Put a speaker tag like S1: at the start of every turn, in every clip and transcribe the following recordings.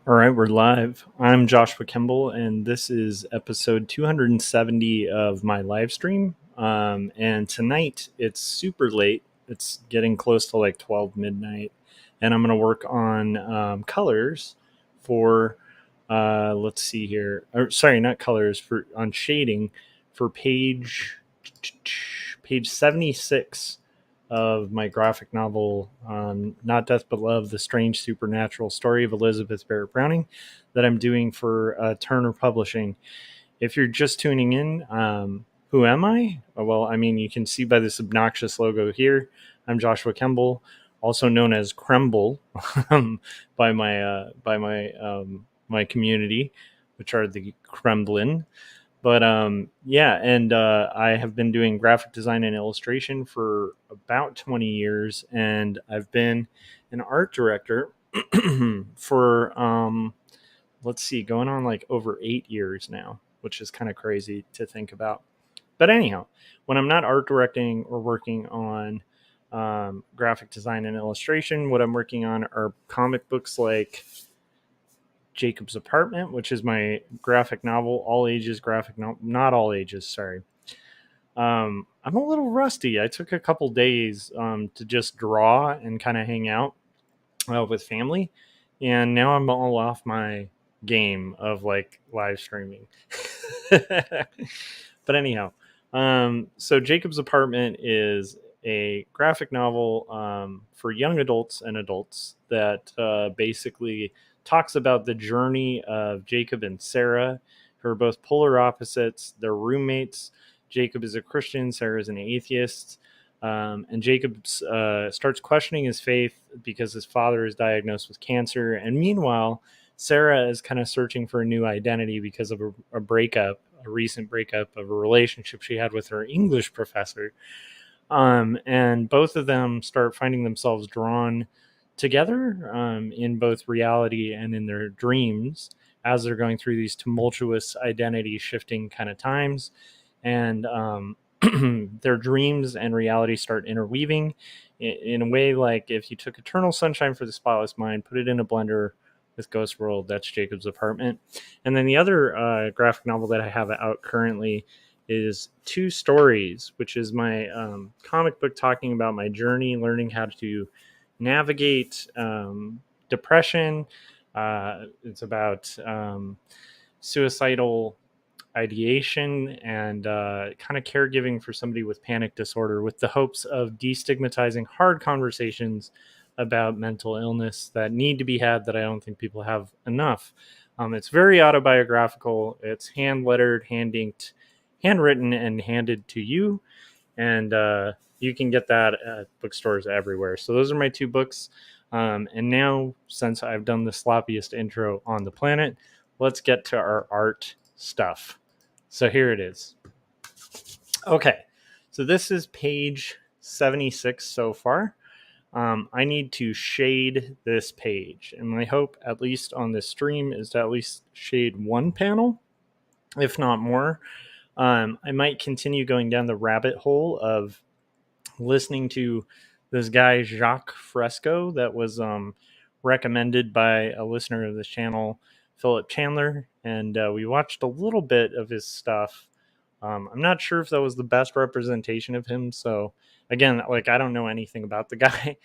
S1: All right, we're live. I'm Joshua Kemble, and this is episode 270 of my live stream. And tonight it's super late. It's getting close to like 12 midnight, and I'm going to work on colors for, let's see here. Or, sorry, not colors, for on shading for page 76 of my graphic novel, Not Death But Love, The Strange Supernatural Story of Elizabeth Barrett Browning, that I'm doing for Turner Publishing. If you're just tuning in, who am I? Well, I mean, you can see by this obnoxious logo here, I'm Joshua Kemble, also known as Kremble by my community, which are the Kremlin. But yeah, and I have been doing graphic design and illustration for about 20 years, and I've been an art director for let's see, going on like over 8 years now, which is kind of crazy to think about. But anyhow, when I'm not art directing or working on graphic design and illustration, what I'm working on are comic books like Jacob's Apartment, which is my graphic novel, all ages graphic novel, not all ages, sorry. I'm a little rusty. I took a couple days to just draw and kind of hang out with family, and now I'm all off my game of like live streaming. But anyhow, so Jacob's Apartment is a graphic novel for young adults and adults that basically talks about the journey of Jacob and Sarah, who are both polar opposites. They're roommates. Jacob is a Christian, Sarah is an atheist. And Jacob starts questioning his faith because his father is diagnosed with cancer. And meanwhile, Sarah is kind of searching for a new identity because of a breakup, a recent breakup of a relationship she had with her English professor. And both of them start finding themselves drawn together in both reality and in their dreams as they're going through these tumultuous identity shifting kind of times. And their dreams and reality start interweaving in a way like if you took Eternal Sunshine for the Spotless Mind, put it in a blender with Ghost World, that's Jacob's Apartment. And then the other graphic novel that I have out currently is Two Stories, which is my comic book talking about my journey, learning how to navigate depression. It's about suicidal ideation and kind of caregiving for somebody with panic disorder with the hopes of destigmatizing hard conversations about mental illness that need to be had that I don't think people have enough. It's very autobiographical. It's hand lettered, hand inked, handwritten, and handed to you. And you can get that at bookstores everywhere. So those are my two books. And now, since I've done the sloppiest intro on the planet, let's get to our art stuff. So here it is. Okay, so this is page 76 so far. I need to shade this page, and my hope, at least on this stream, is to at least shade one panel, if not more. I might continue going down the rabbit hole of listening to this guy Jacques Fresco that was recommended by a listener of this channel, Philip Chandler, and we watched a little bit of his stuff. I'm not sure if that was the best representation of him. So again, like I don't know anything about the guy,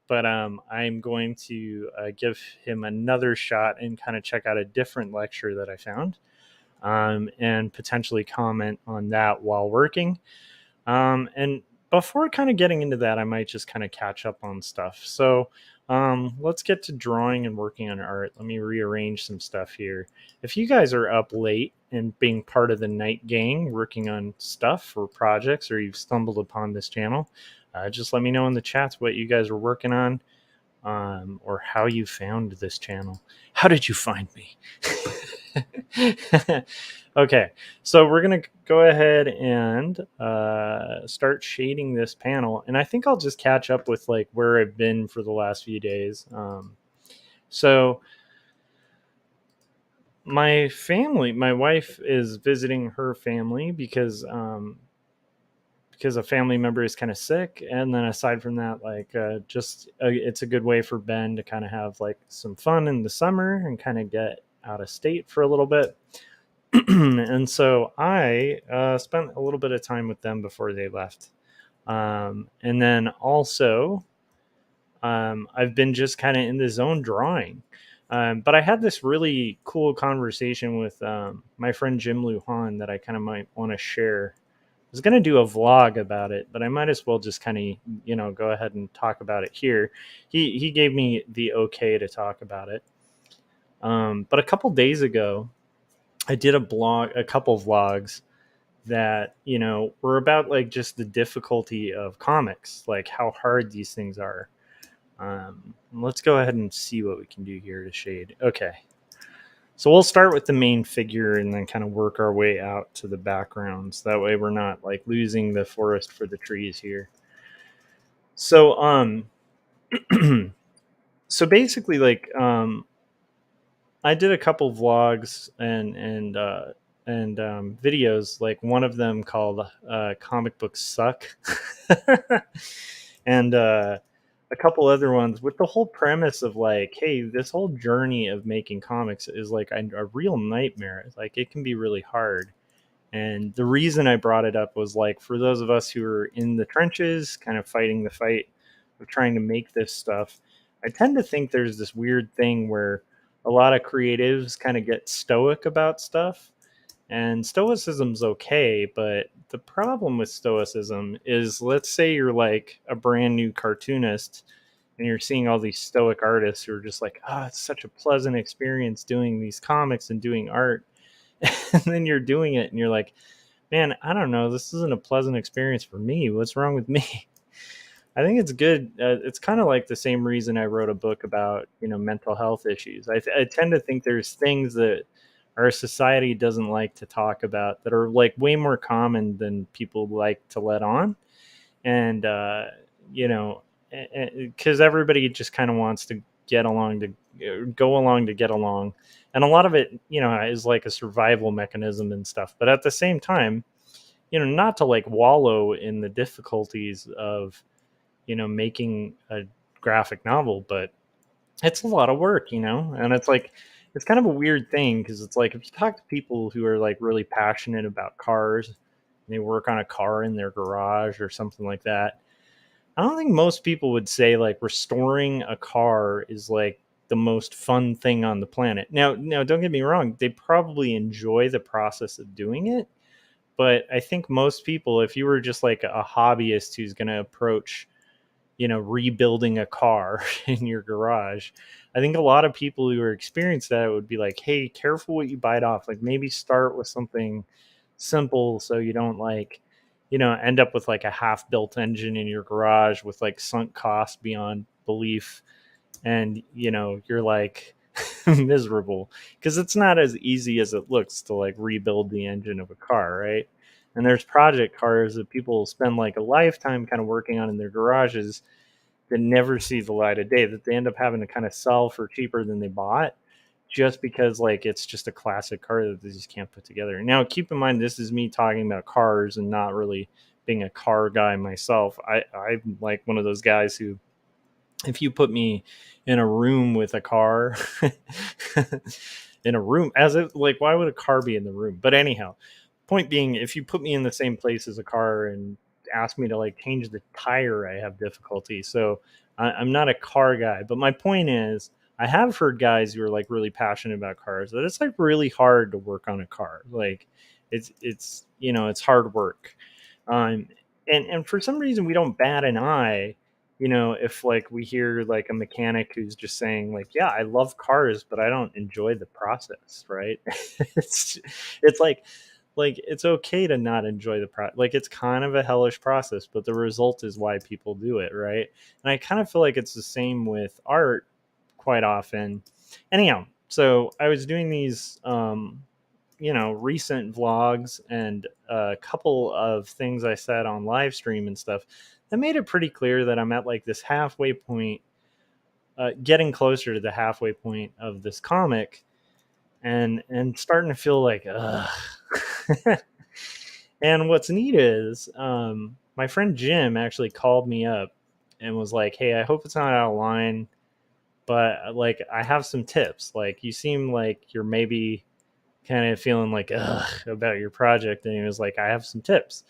S1: but I'm going to give him another shot and kind of check out a different lecture that I found, and potentially comment on that while working. And before kind of getting into that, I might just kind of catch up on stuff. So let's get to drawing and working on art. Let me rearrange some stuff here. If you guys are up late and being part of the night gang working on stuff or projects, or you've stumbled upon this channel, just let me know in the chats what you guys are working on, or how you found this channel. How did you find me? Okay, so we're going to go ahead and start shading this panel. And I think I'll just catch up with like where I've been for the last few days. So my family, my wife is visiting her family because because a family member is kind of sick. And then aside from that, like it's a good way for Ben to kind of have like some fun in the summer and kind of get out of state for a little bit. And so I spent a little bit of time with them before they left. And then also, I've been just kind of in the zone drawing. But I had this really cool conversation with my friend Jim Luhan that I kind of might want to share. I was going to do a vlog about it, but I might as well just kind of, go ahead and talk about it here. He gave me the okay to talk about it. But a couple days ago, I did a couple vlogs that, were about like just the difficulty of comics, like how hard these things are. Let's go ahead and see what we can do here to shade. Okay. So we'll start with the main figure and then kind of work our way out to the backgrounds. That way we're not like losing the forest for the trees here. So so basically like I did a couple vlogs and videos, like one of them called Comic Books Suck. And a couple other ones with the whole premise of like, hey, this whole journey of making comics is like a real nightmare. Like it can be really hard. And the reason I brought it up was like for those of us who are in the trenches, kind of fighting the fight of trying to make this stuff, I tend to think there's this weird thing where a lot of creatives kind of get stoic about stuff. And stoicism's okay, but the problem with stoicism is, let's say you're like a brand new cartoonist and you're seeing all these stoic artists who are just like, it's such a pleasant experience doing these comics and doing art. And then you're doing it and you're like, man, I don't know, this isn't a pleasant experience for me. What's wrong with me? I think it's good. It's kind of like the same reason I wrote a book about, mental health issues. I tend to think there's things that our society doesn't like to talk about that are like way more common than people like to let on. And, because everybody just kind of wants to get along to go along to get along. And a lot of it, is like a survival mechanism and stuff. But at the same time, not to like wallow in the difficulties of, making a graphic novel, but it's a lot of work, and it's like, it's kind of a weird thing because it's like if you talk to people who are like really passionate about cars and they work on a car in their garage or something like that, I don't think most people would say like restoring a car is like the most fun thing on the planet. Now, don't get me wrong, they probably enjoy the process of doing it, but I think most people, if you were just like a hobbyist who's going to approach, rebuilding a car in your garage, I think a lot of people who are experienced that would be like, hey, careful what you bite off. Like maybe start with something simple so you don't like, end up with like a half built engine in your garage with like sunk costs beyond belief. And, you're like miserable because it's not as easy as it looks to like rebuild the engine of a car, right? And there's project cars that people spend like a lifetime kind of working on in their garages that never see the light of day, that they end up having to kind of sell for cheaper than they bought just because like it's just a classic car that they just can't put together. Now keep in mind, this is me talking about cars and not really being a car guy myself. I'm like one of those guys who, if you put me in a room with a car in a room, as if like, why would a car be in the room? But anyhow, point being, if you put me in the same place as a car and ask me to like change the tire, I have difficulty. So I'm not a car guy, but my point is, I have heard guys who are like really passionate about cars that it's like really hard to work on a car. Like it's hard work. um and for some reason we don't bat an eye, if like we hear like a mechanic who's just saying like, yeah, I love cars but I don't enjoy the process, right? it's it's like it's okay to not enjoy the like it's kind of a hellish process, but the result is why people do it, right? And I kind of feel like it's the same with art quite often. Anyhow, so I was doing these recent vlogs and a couple of things I said on live stream and stuff that made it pretty clear that I'm at like this halfway point, getting closer to the halfway point of this comic, and starting to feel like ugh. And what's neat is, my friend Jim actually called me up and was like, "Hey, I hope it's not out of line, but like I have some tips. Like you seem like you're maybe kind of feeling like ugh about your project," and he was like, "I have some tips."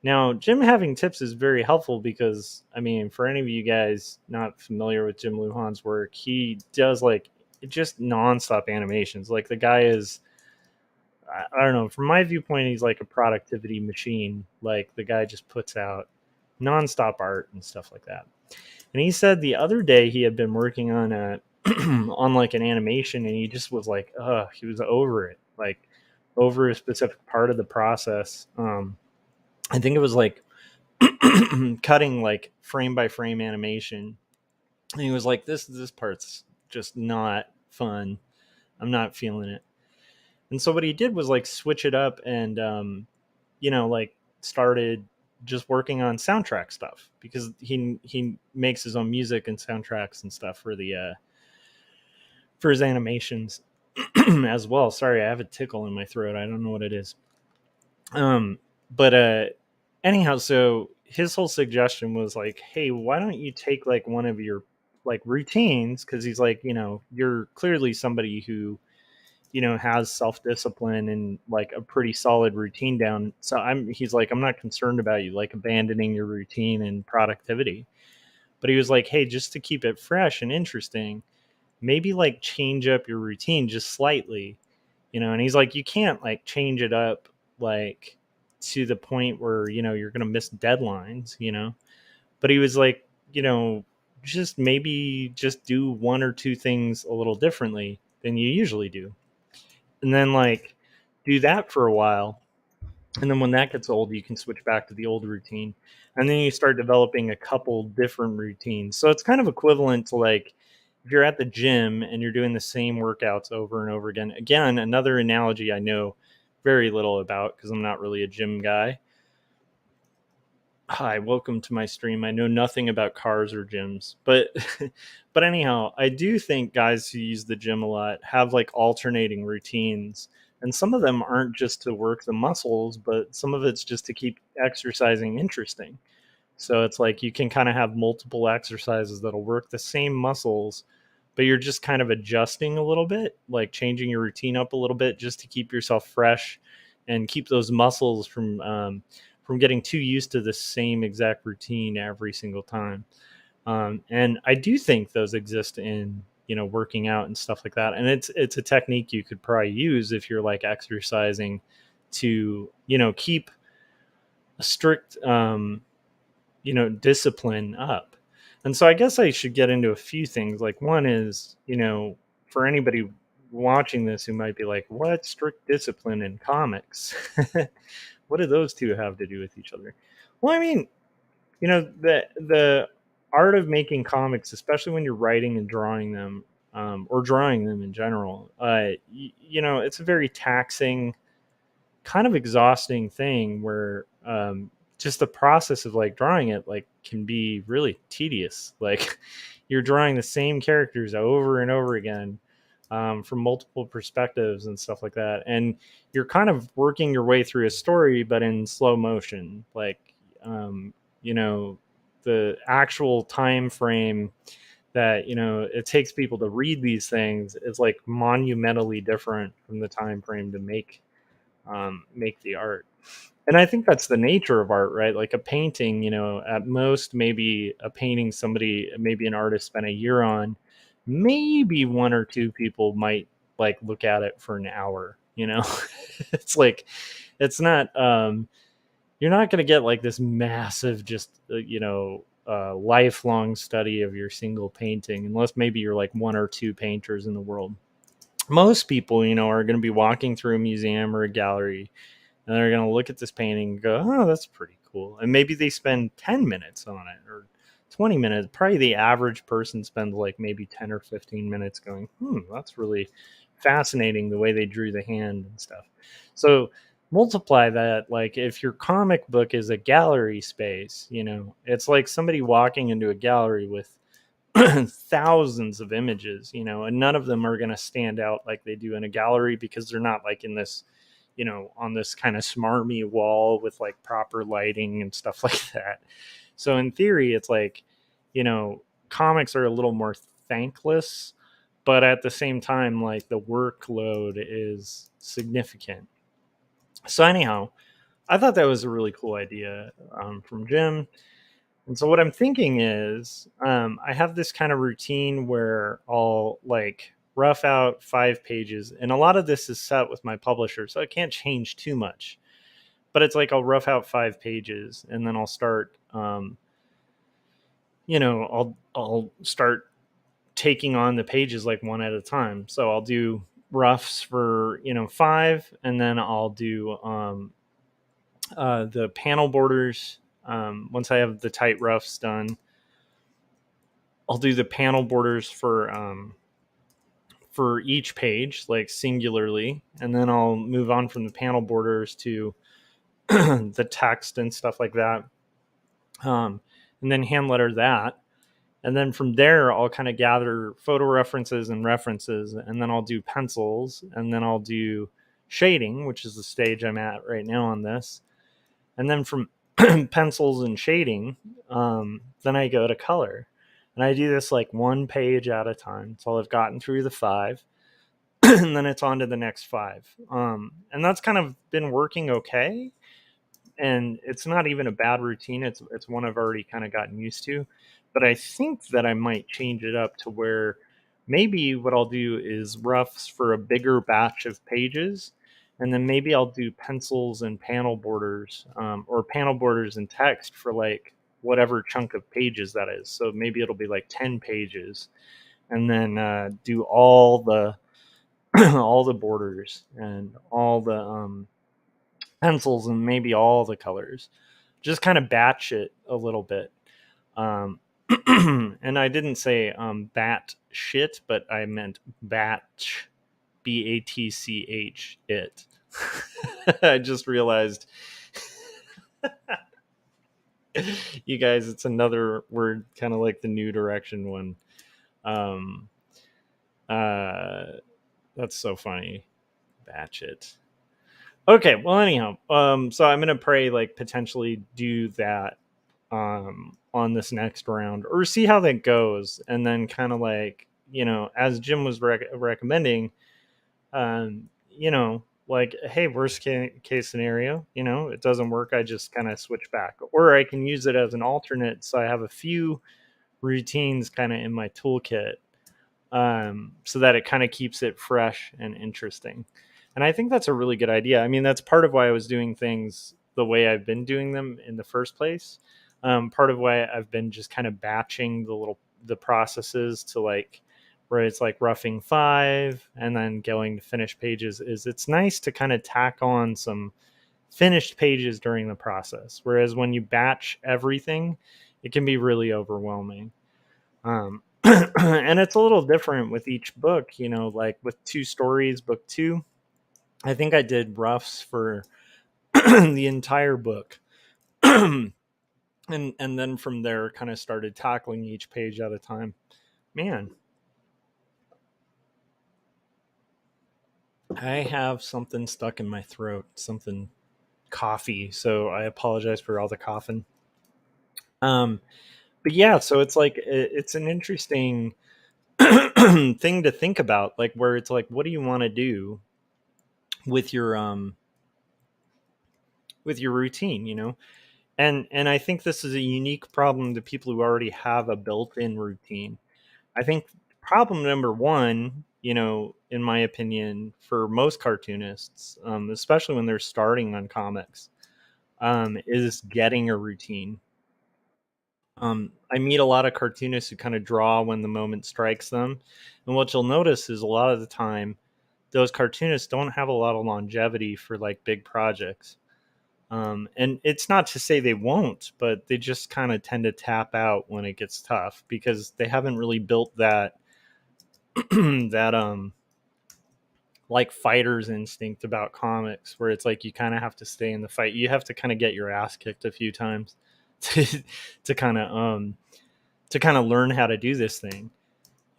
S1: Now, Jim having tips is very helpful because, I mean, for any of you guys not familiar with Jim Luhan's work, he does like just nonstop animations. Like the guy is, I don't know, from my viewpoint, he's like a productivity machine. Like the guy just puts out nonstop art and stuff like that. And he said the other day he had been working on a on like an animation, and he just was like, he was over it, like over a specific part of the process. I think it was like cutting like frame by frame animation, and he was like, this part's just not fun. I'm not feeling it. And so what he did was like switch it up and like started just working on soundtrack stuff, because he makes his own music and soundtracks and stuff for his animations as well. Sorry, I have a tickle in my throat. I don't know what it is. But anyhow, so his whole suggestion was like, hey, why don't you take like one of your like routines, because he's like, you're clearly somebody who has self-discipline and like a pretty solid routine down. So he's like, I'm not concerned about you like abandoning your routine and productivity. But he was like, hey, just to keep it fresh and interesting, maybe like change up your routine just slightly. And he's like, you can't like change it up like to the point where you're gonna miss deadlines. But he was like, just maybe just do one or two things a little differently than you usually do, and then like do that for a while, and then when that gets old, you can switch back to the old routine, and then you start developing a couple different routines. So it's kind of equivalent to like if you're at the gym and you're doing the same workouts over and over again. Again, another analogy I know very little about because I'm not really a gym guy. Hi, welcome to my stream. I know nothing about cars or gyms, but but anyhow, I do think guys who use the gym a lot have like alternating routines, and some of them aren't just to work the muscles, but some of it's just to keep exercising interesting. So it's like you can kind of have multiple exercises that'll work the same muscles, but you're just kind of adjusting a little bit, like changing your routine up a little bit just to keep yourself fresh and keep those muscles from getting too used to the same exact routine every single time. And I do think those exist in working out and stuff like that. And it's a technique you could probably use if you're like exercising to keep a strict discipline up. And so I guess I should get into a few things. Like one is, for anybody watching this who might be like, what strict discipline in comics? What do those two have to do with each other? Well, I mean, the art of making comics, especially when you're writing and drawing them, or drawing them in general, it's a very taxing, kind of exhausting thing where just the process of like drawing it like can be really tedious. Like you're drawing the same characters over and over again, from multiple perspectives and stuff like that, and you're kind of working your way through a story but in slow motion. Like um, you know the actual time frame that it takes people to read these things is like monumentally different from the time frame to make the art. And I think that's the nature of art, right? Like a painting, at most, maybe a painting maybe an artist spent a year on, maybe one or two people might like look at it for an hour. It's like, it's not, you're not going to get like this massive, just, lifelong study of your single painting, unless maybe you're like one or two painters in the world. Most people, are going to be walking through a museum or a gallery, and they're going to look at this painting and go, oh, that's pretty cool. And maybe they spend 10 minutes on it or 20 minutes. Probably the average person spends like maybe 10 or 15 minutes going, that's really fascinating the way they drew the hand and stuff. So multiply that. Like if your comic book is a gallery space, it's like somebody walking into a gallery with thousands of images, and none of them are going to stand out like they do in a gallery because they're not like in this on this kind of smarmy wall with like proper lighting and stuff like that. So in theory, it's like, comics are a little more thankless, but at the same time, like the workload is significant. So anyhow, I thought that was a really cool idea from Jim. And so what I'm thinking is, I have this kind of routine where I'll like rough out 5 pages, and a lot of this is set with my publisher, so I can't change too much. But it's like I'll rough out 5 pages, and then I'll start, I'll start taking on the pages like one at a time. So I'll do roughs for 5, and then I'll do the panel borders. Once I have the tight roughs done, I'll do the panel borders for each page, like singularly, and then I'll move on from the panel borders to the text and stuff like that, and then hand letter that. And then from there, I'll kind of gather photo references and references, and then I'll do pencils, and then I'll do shading, which is the stage I'm at right now on this. And then from pencils and shading, then I go to color. And I do this like 1 page at a time until I've gotten through the 5. And then it's on to the next 5. And that's kind of been working okay. And it's not even a bad routine. It's one I've already kind of gotten used to. But I think that I might change it up to where maybe what I'll do is roughs for a bigger batch of pages, and then maybe I'll do pencils and panel borders, or panel borders and text for like whatever chunk of pages that is. So maybe it'll be like 10 pages, and then do all the all the borders and all the pencils and maybe all the colors. Just kind of batch it a little bit. And I didn't say bat shit, but I meant batch, BATCH it. I just realized, you guys, it's another word, kind of like the New Direction one. That's so funny. Batch it. Okay, well, anyhow, so I'm gonna pray like potentially do that on this next round, or see how that goes, and then kind of like, as Jim was recommending, like, hey, worst case scenario, it doesn't work, I just kind of switch back, or I can use it as an alternate, so I have a few routines kind of in my toolkit, so that it kind of keeps it fresh and interesting. And I think that's a really good idea. I mean, that's part of why I was doing things the way I've been doing them in the first place. Part of why I've been just kind of batching the processes to like where it's like roughing 5 and then going to finished pages, is it's nice to kind of tack on some finished pages during the process. Whereas when you batch everything, it can be really overwhelming. And it's a little different with each book, like with 2 stories, book 2, I think I did roughs for the entire book. And then from there kind of started tackling each page at a time. Man, I have something stuck in my throat, something coffee, so I apologize for all the coughing. But yeah, so it's like it's an interesting thing to think about, like where it's like, what do you want to do with your routine, and I think this is a unique problem to people who already have a built-in routine. I think problem number one, in my opinion, for most cartoonists, especially when they're starting on comics, is getting a routine. I meet a lot of cartoonists who kind of draw when the moment strikes them, and what you'll notice is a lot of the time those cartoonists don't have a lot of longevity for like big projects. And it's not to say they won't, but they just kind of tend to tap out when it gets tough because they haven't really built that that like fighter's instinct about comics, where it's like you kind of have to stay in the fight. You have to kind of get your ass kicked a few times to to kind of learn how to do this thing.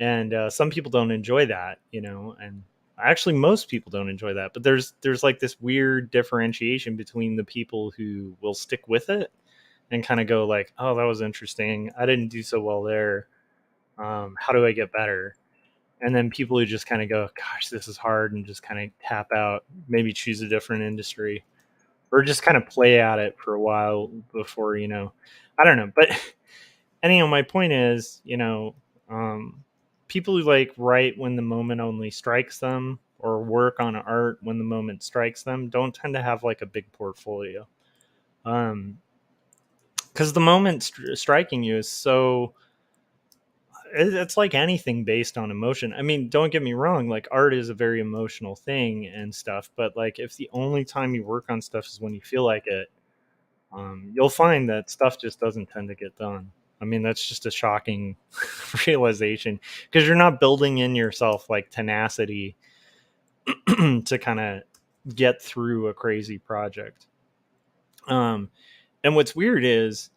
S1: And some people don't enjoy that, and Actually, most people don't enjoy that, but there's like this weird differentiation between the people who will stick with it and kind of go like, oh, that was interesting, I didn't do so well there, how do I get better? And then people who just kind of go, gosh, this is hard, and just kind of tap out, maybe choose a different industry, or just kind of play at it for a while before, I don't know. But anyhow, my point is, people who like write when the moment only strikes them, or work on art when the moment strikes them, don't tend to have like a big portfolio. Because the moment striking you is so, it's like anything based on emotion. I mean, don't get me wrong, like art is a very emotional thing and stuff, but like if the only time you work on stuff is when you feel like it, you'll find that stuff just doesn't tend to get done. I mean, that's just a shocking realization, because you're not building in yourself like tenacity to kind of get through a crazy project. um and what's weird is,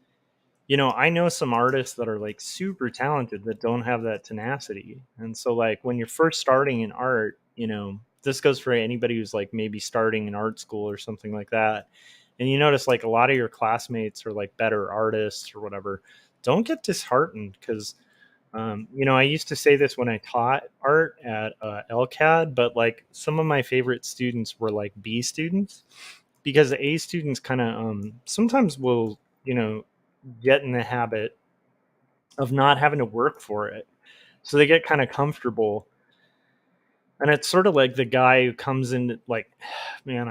S1: I know some artists that are like super talented that don't have that tenacity. And so, like, when you're first starting in art, this goes for anybody who's like maybe starting in art school or something like that. And you notice like a lot of your classmates are like better artists or whatever. Don't get disheartened, because, I used to say this when I taught art at LCAD, but like some of my favorite students were like B students, because A students kind of sometimes will, get in the habit of not having to work for it. So they get kind of comfortable. And it's sort of like the guy who comes in like, man,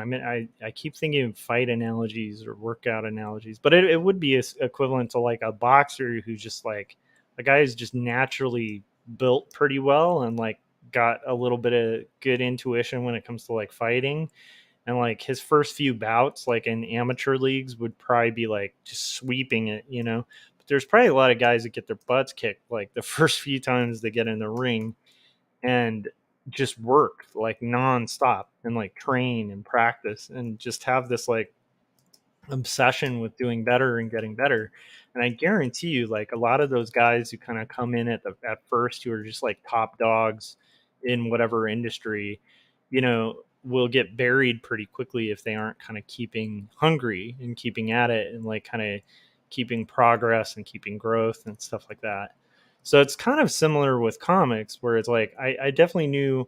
S1: I keep thinking of fight analogies or workout analogies, but it would be equivalent to like a boxer who's just like a guy who's just naturally built pretty well and like got a little bit of good intuition when it comes to like fighting. And like his first few bouts like in amateur leagues would probably be like just sweeping it. But there's probably a lot of guys that get their butts kicked like the first few times they get in the ring, and just work like nonstop and like train and practice and just have this like obsession with doing better and getting better. And I guarantee you, like a lot of those guys who kind of come in at first, who are just like top dogs in whatever industry, will get buried pretty quickly if they aren't kind of keeping hungry and keeping at it, and like kind of keeping progress and keeping growth and stuff like that. So it's kind of similar with comics, where it's like I definitely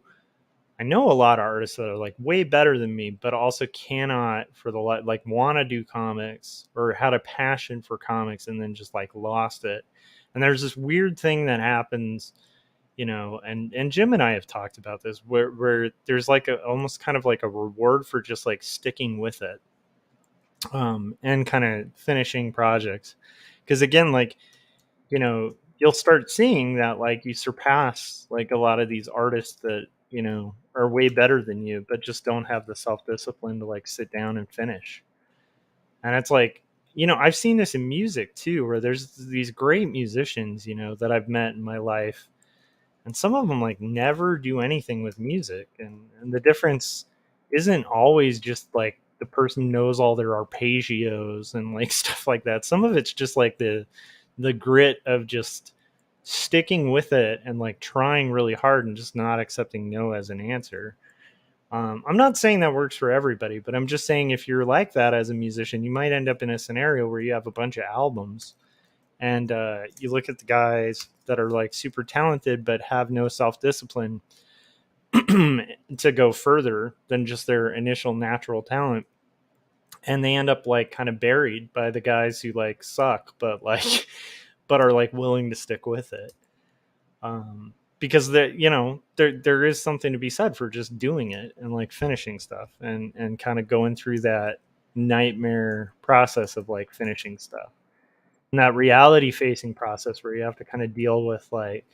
S1: I know a lot of artists that are like way better than me, but also cannot for the like want to do comics, or had a passion for comics and then just like lost it. And there's this weird thing that happens, and Jim and I have talked about this, where there's like a almost kind of like a reward for just like sticking with it, and kind of finishing projects. Because again, like, you'll start seeing that like you surpass like a lot of these artists that, are way better than you, but just don't have the self-discipline to like sit down and finish. And it's like, I've seen this in music too, where there's these great musicians, that I've met in my life, and some of them like never do anything with music. And the difference isn't always just like the person knows all their arpeggios and like stuff like that. Some of it's just like the grit of just sticking with it and like trying really hard and just not accepting no as an answer. I'm not saying that works for everybody, but I'm just saying if you're like that as a musician, you might end up in a scenario where you have a bunch of albums, and you look at the guys that are like super talented but have no self-discipline to go further than just their initial natural talent, and they end up like kind of buried by the guys who like suck but like but are like willing to stick with it. Because there is something to be said for just doing it and like finishing stuff, and kind of going through that nightmare process of like finishing stuff, and that reality facing process where you have to kind of deal with like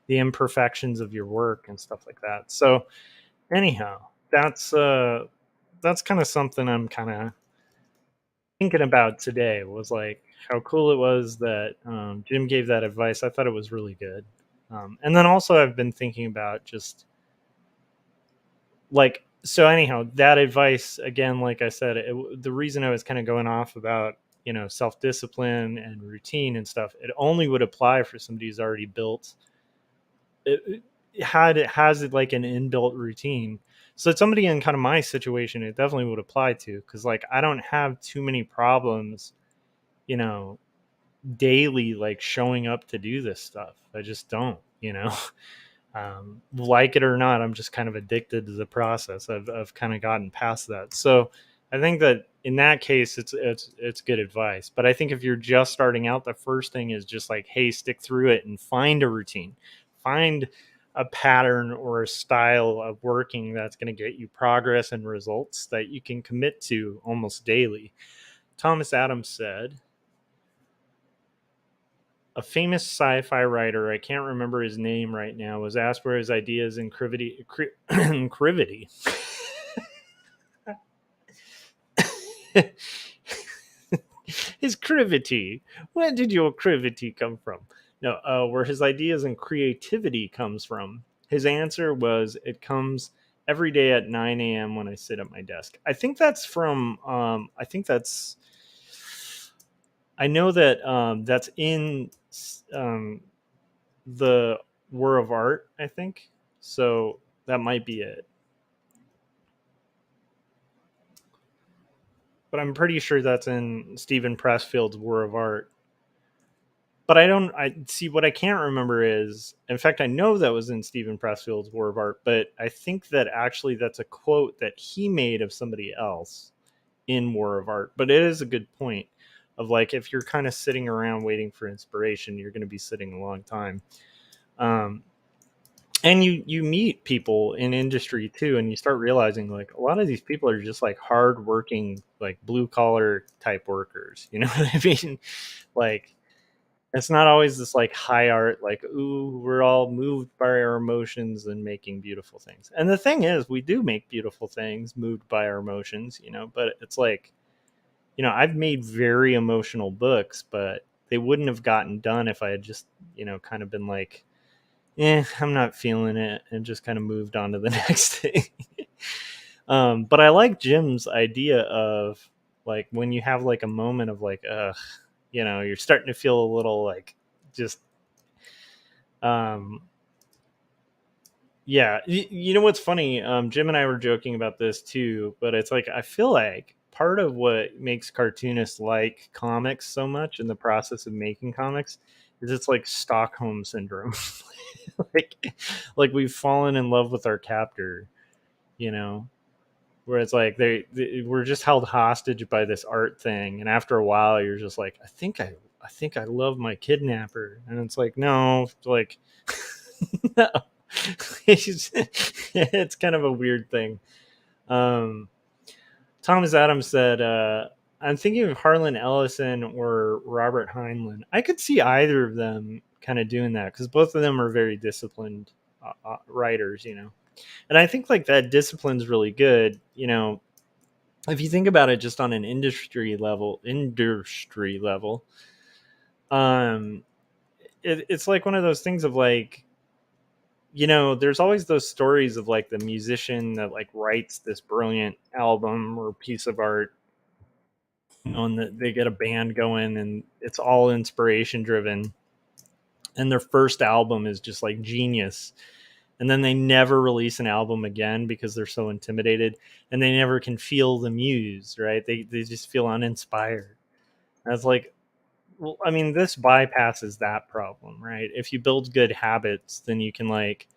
S1: the imperfections of your work and stuff like that. So anyhow, that's kind of something I'm kind of thinking about today, was like how cool it was that Jim gave that advice. I thought it was really good. And then also I've been thinking about just like, so anyhow, that advice again, like I said, the reason I was kind of going off about, self-discipline and routine and stuff, it only would apply for somebody who's already built has like an inbuilt routine. So it's somebody in kind of my situation, it definitely would apply to, because like I don't have too many problems, you know, daily like showing up to do this stuff. I just don't, you know. Like it or not, I'm just kind of addicted to the process. I've kind of gotten past that. So I think that in that case, it's good advice. But I think if you're just starting out, the first thing is just like, hey, stick through it and find a routine, find a pattern or a style of working that's going to get you progress and results that you can commit to almost daily. Thomas Adams said, a famous sci-fi writer, I can't remember his name right now, was asked where his ideas in crivity his crivity. Where did your crivity come from? No, where his ideas and creativity comes from. His answer was, "It comes every day at 9 a.m. when I sit at my desk." I think that's from. I think that's. I know that that's in um, the War of Art, I think. So that might be it. But I'm pretty sure that's in Stephen Pressfield's War of Art. But I see what I can't remember is, in fact, I know that was in Stephen Pressfield's War of Art, but I think that actually that's a quote that he made of somebody else in War of Art. But it is a good point of like, if you're kind of sitting around waiting for inspiration, you're going to be sitting a long time. Um, and you meet people in industry too, and you start realizing like a lot of these people are just like hard working, like blue collar type workers. You know what I mean? Like it's not always this like high art, like, ooh, we're all moved by our emotions and making beautiful things. And the thing is, we do make beautiful things moved by our emotions, you know, but it's like, you know, I've made very emotional books, but they wouldn't have gotten done if I had just, you know, kind of been like, I'm not feeling it, and just kind of moved on to the next thing. But I like Jim's idea of like when you have like a moment of like, you know, you're starting to feel a little like just, um, yeah. You know what's funny? Jim and I were joking about this too, but it's like I feel like part of what makes cartoonists like comics so much in the process of making comics is it's like Stockholm syndrome. like like we've fallen in love with our captor, you know, where it's like we're just held hostage by this art thing, and after a while you're just like, I think I love my kidnapper, and it's like, no, like no. It's kind of a weird thing. um Thomas Adams said, I'm thinking of Harlan Ellison or Robert Heinlein. I could see either of them kind of doing that because both of them are very disciplined writers, you know. And I think like that discipline's really good, you know. If you think about it just on an industry level, um, it's like one of those things of like, you know, there's always those stories of like the musician that like writes this brilliant album or piece of art, you know, and they get a band going and it's all inspiration driven, and their first album is just like genius, and then they never release an album again because they're so intimidated, and they never can feel the muse, right? They just feel uninspired. And it's like, well, I mean, this bypasses that problem, right? If you build good habits, then you can like,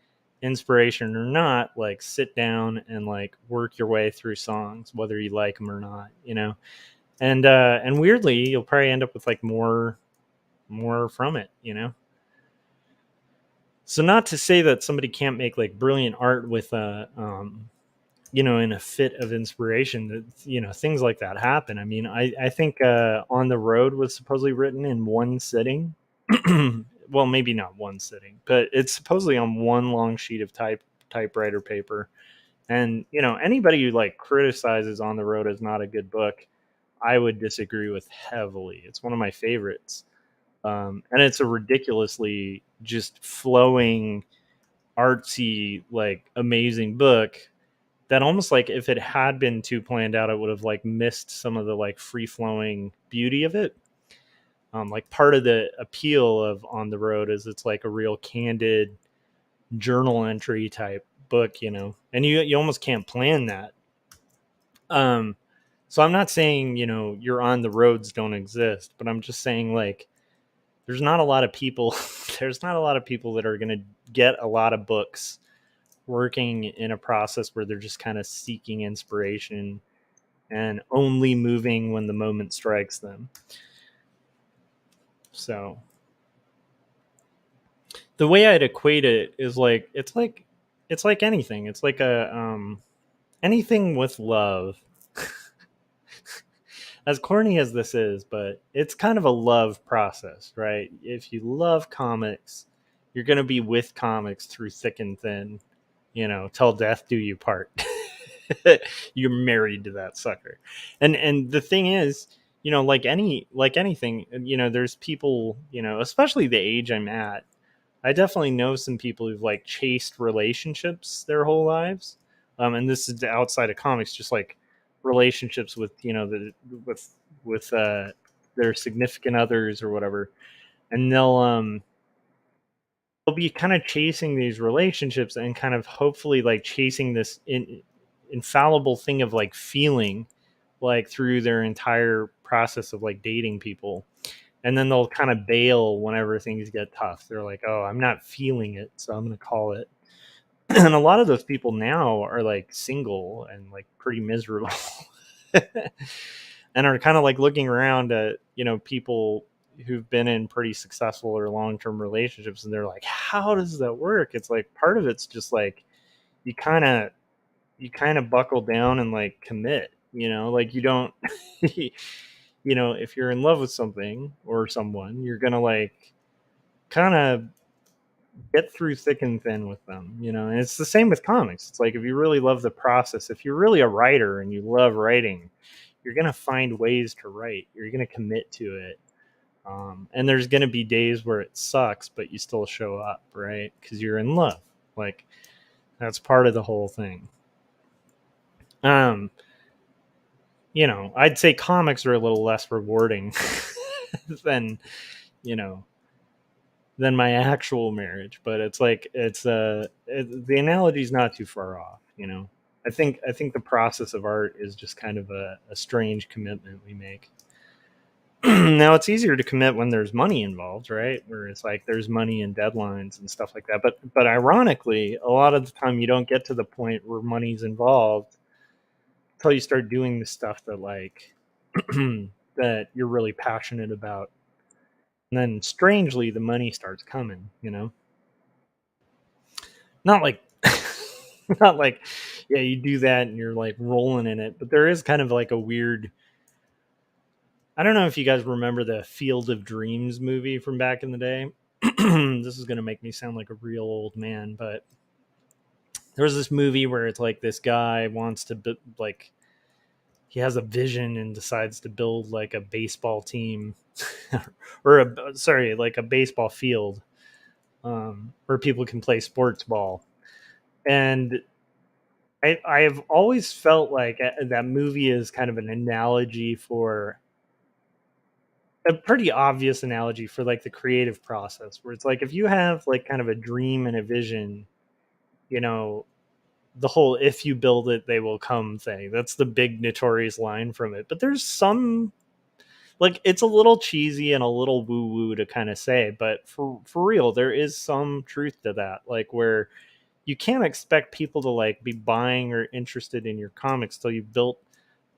S1: inspiration or not, like sit down and like work your way through songs whether you like them or not, you know. And weirdly you'll probably end up with like more from it, you know. So not to say that somebody can't make like brilliant art with a you know, in a fit of inspiration, that, you know, things like that happen. I mean, I think On the Road was supposedly written in one sitting. Well, maybe not one sitting, but it's supposedly on one long sheet of typewriter paper. And you know, anybody who like criticizes On the Road as not a good book, I would disagree with heavily. It's one of my favorites. And it's a ridiculously just flowing, artsy, like amazing book that almost like if it had been too planned out, it would have like missed some of the like free flowing beauty of it. Like part of the appeal of On the Road is it's like a real candid, journal entry type book, and you almost can't plan that. So I'm not saying, you're on the roads don't exist, but I'm just saying, like, there's not a lot of people there's not a lot of people that are going to get a lot of books working in a process where they're just kind of seeking inspiration and only moving when the moment strikes them. So the way I'd equate it is like it's like anything. It's like a anything with love. As corny as this is, but it's kind of a love process, right? If you love comics, you're going to be with comics through thick and thin, till death do you part. You're married to that sucker. And the thing is, like anything, there's people, especially the age I'm at, I definitely know some people who've like chased relationships their whole lives. And this is outside of comics, just like relationships with, with their significant others or whatever. And they'll be kind of chasing these relationships and kind of hopefully like chasing this infallible thing of like feeling like through their entire process of like dating people, and then they'll kind of bail whenever things get tough. They're like, oh, I'm not feeling it, so I'm going to call it. And a lot of those people now are like single and like pretty miserable. And are kind of like looking around at, people who've been in pretty successful or long-term relationships, and they're like, how does that work? It's like part of it's just like you kind of buckle down and like commit, like you don't if you're in love with something or someone, you're gonna like kind of get through thick and thin with them, and it's the same with comics. It's like if you really love the process, if you're really a writer and you love writing, you're gonna find ways to write, you're gonna commit to it. And there's gonna be days where it sucks, but you still show up, right? Because you're in love. Like, that's part of the whole thing. um I'd say comics are a little less rewarding than you know than my actual marriage, but it's like the analogy's not too far off. I think the process of art is just kind of a strange commitment we make. Now it's easier to commit when there's money involved, right? Where it's like there's money and deadlines and stuff like that. But ironically, a lot of the time you don't get to the point where money's involved until you start doing the stuff that like that you're really passionate about. And then strangely the money starts coming. Not like not like, yeah, you do that and you're like rolling in it, but there is kind of like a weird. I don't know if you guys remember the Field of Dreams movie from back in the day. This is going to make me sound like a real old man, but there was this movie where it's like this guy wants to like he has a vision and decides to build like a baseball team or like a baseball field, where people can play sports ball. And I have always felt like that movie is kind of an analogy for a pretty obvious analogy for like the creative process, where it's like if you have like kind of a dream and a vision, you know the whole "if you build it they will come" thing, that's the big notorious line from it. But there's some, like, it's a little cheesy and a little woo woo to kind of say, but for real there is some truth to that, like where you can't expect people to like be buying or interested in your comics till you've built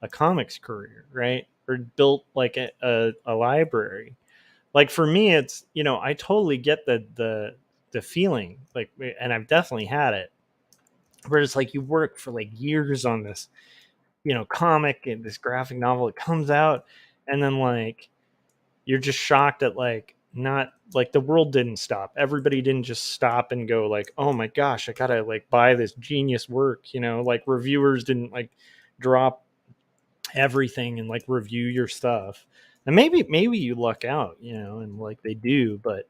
S1: a comics career, right? Or built like a library. Like for me, it's, I totally get the feeling, like, and I've definitely had it, where it's like you work for like years on this, comic and this graphic novel, it comes out, and then like you're just shocked at like not like the world didn't stop. Everybody didn't just stop and go like, oh my gosh, I gotta like buy this genius work. Like reviewers didn't like drop everything and like review your stuff. And maybe you luck out, and like they do, but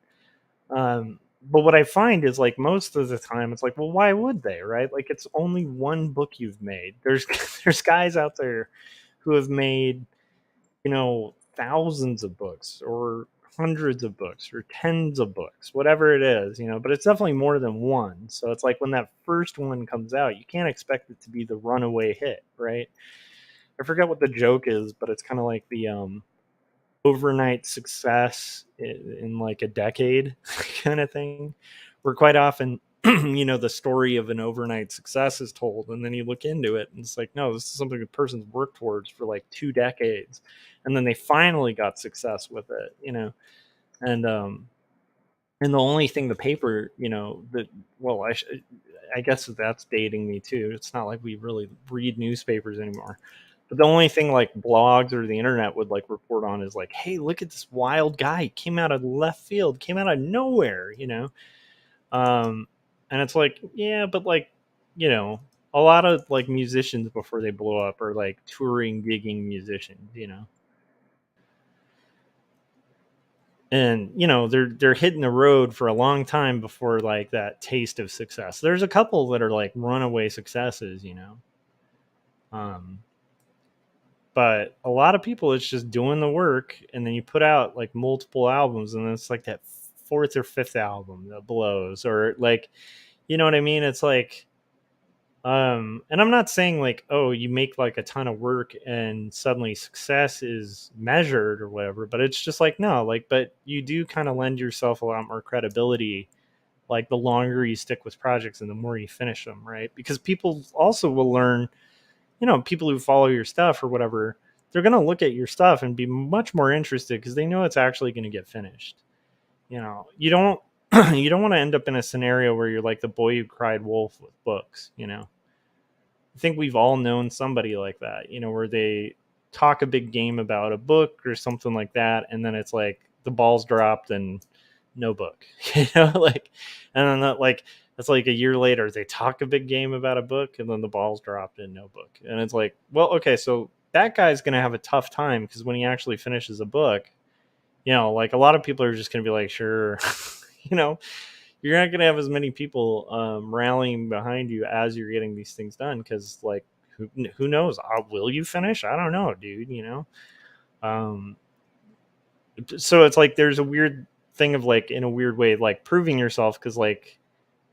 S1: what I find is like most of the time it's like, well, why would they, right? Like it's only one book you've made. There's there's guys out there who have made, thousands of books or hundreds of books or tens of books, whatever it is, but it's definitely more than one. So it's like when that first one comes out, you can't expect it to be the runaway hit, right? I forget what the joke is, but it's kind of like the overnight success in like a decade kind of thing, where quite often the story of an overnight success is told, and then you look into it and it's like, no, this is something the person's worked towards for like 2 decades, and then they finally got success with it, and and the only thing the paper, that, well, I guess that's dating me too. It's not like we really read newspapers anymore. But the only thing like blogs or the internet would like report on is like, hey, look at this wild guy. He came out of left field, came out of nowhere. Um, and it's like, yeah, but like, you know, a lot of like musicians before they blow up are like touring, gigging musicians. And they're hitting the road for a long time before like that taste of success. There's a couple that are like runaway successes. Um, but a lot of people, it's just doing the work, and then you put out like multiple albums, and then it's like that fourth or fifth album that blows, or like, you know what I mean? It's like, and I'm not saying like, oh, you make like a ton of work and suddenly success is measured or whatever, but it's just like, no, like, but you do kind of lend yourself a lot more credibility, like the longer you stick with projects and the more you finish them, right? Because people also will learn, people who follow your stuff or whatever, they're going to look at your stuff and be much more interested because they know it's actually going to get finished. You don't you don't want to end up in a scenario where you're like the boy who cried wolf with books. I think we've all known somebody like that, where they talk a big game about a book or something like that, and then it's like the ball's dropped and no book, like, and then that, like, it's like a year later they talk a big game about a book and then the ball's dropped and no book, and it's like, well, okay, so that guy's gonna have a tough time because when he actually finishes a book, like a lot of people are just gonna be like, sure, you know, you're not going to have as many people rallying behind you as you're getting these things done because like who knows, will you finish? I don't know, dude. um so it's like there's a weird thing of like, in a weird way, like proving yourself, because like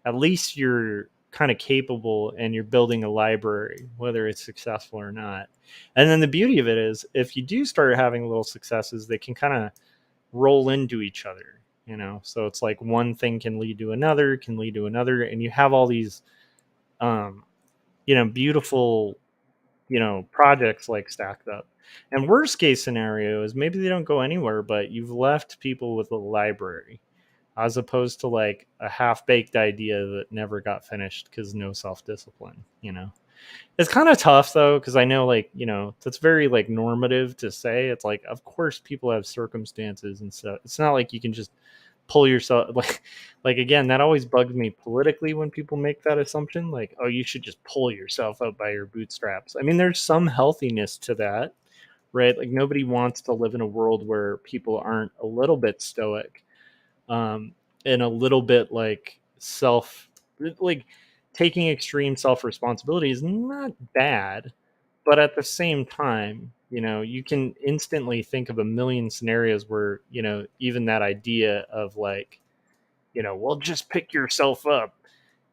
S1: at least you're kind of capable and you're building a library, whether it's successful or not. And then the beauty of it is if you do start having little successes, they can kind of roll into each other. So it's like one thing can lead to another, and you have all these um beautiful projects like stacked up. And worst case scenario is maybe they don't go anywhere, but you've left people with a library, as opposed to like a half-baked idea that never got finished because no self-discipline. It's kind of tough though, because I know, like, that's very like normative to say. It's like, of course people have circumstances, and so it's not like you can just pull yourself like again, that always bugs me politically when people make that assumption, like, oh, you should just pull yourself up by your bootstraps. I mean, there's some healthiness to that, right? Like nobody wants to live in a world where people aren't a little bit stoic, um, and a little bit like like taking extreme self responsibility is not bad, but at the same time, you can instantly think of a million scenarios where even that idea of like, well, just pick yourself up.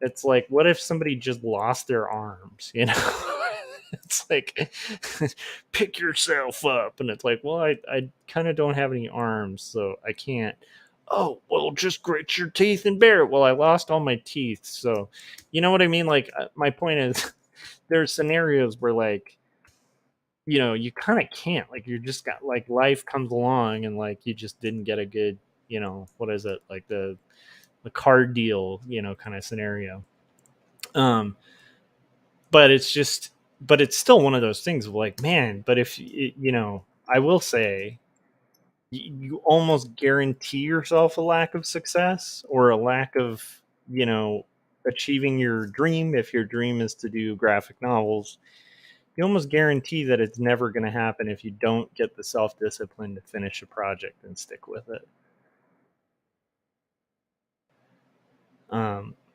S1: It's like, what if somebody just lost their arms? It's like, pick yourself up, and it's like, well, I kind of don't have any arms, so I can't. Oh, well, just grit your teeth and bear it. Well, I lost all my teeth, so you know what I mean. Like, my point is, there's scenarios where like, you kind of can't, like, you just got like life comes along and like you just didn't get a good, what is it, like the card deal, kind of scenario. um but it's just, but it's still one of those things of like, man, but if I will say, you almost guarantee yourself a lack of success or a lack of you know achieving your dream. If your dream is to do graphic novels, you almost guarantee that it's never going to happen if you don't get the self-discipline to finish a project and stick with it.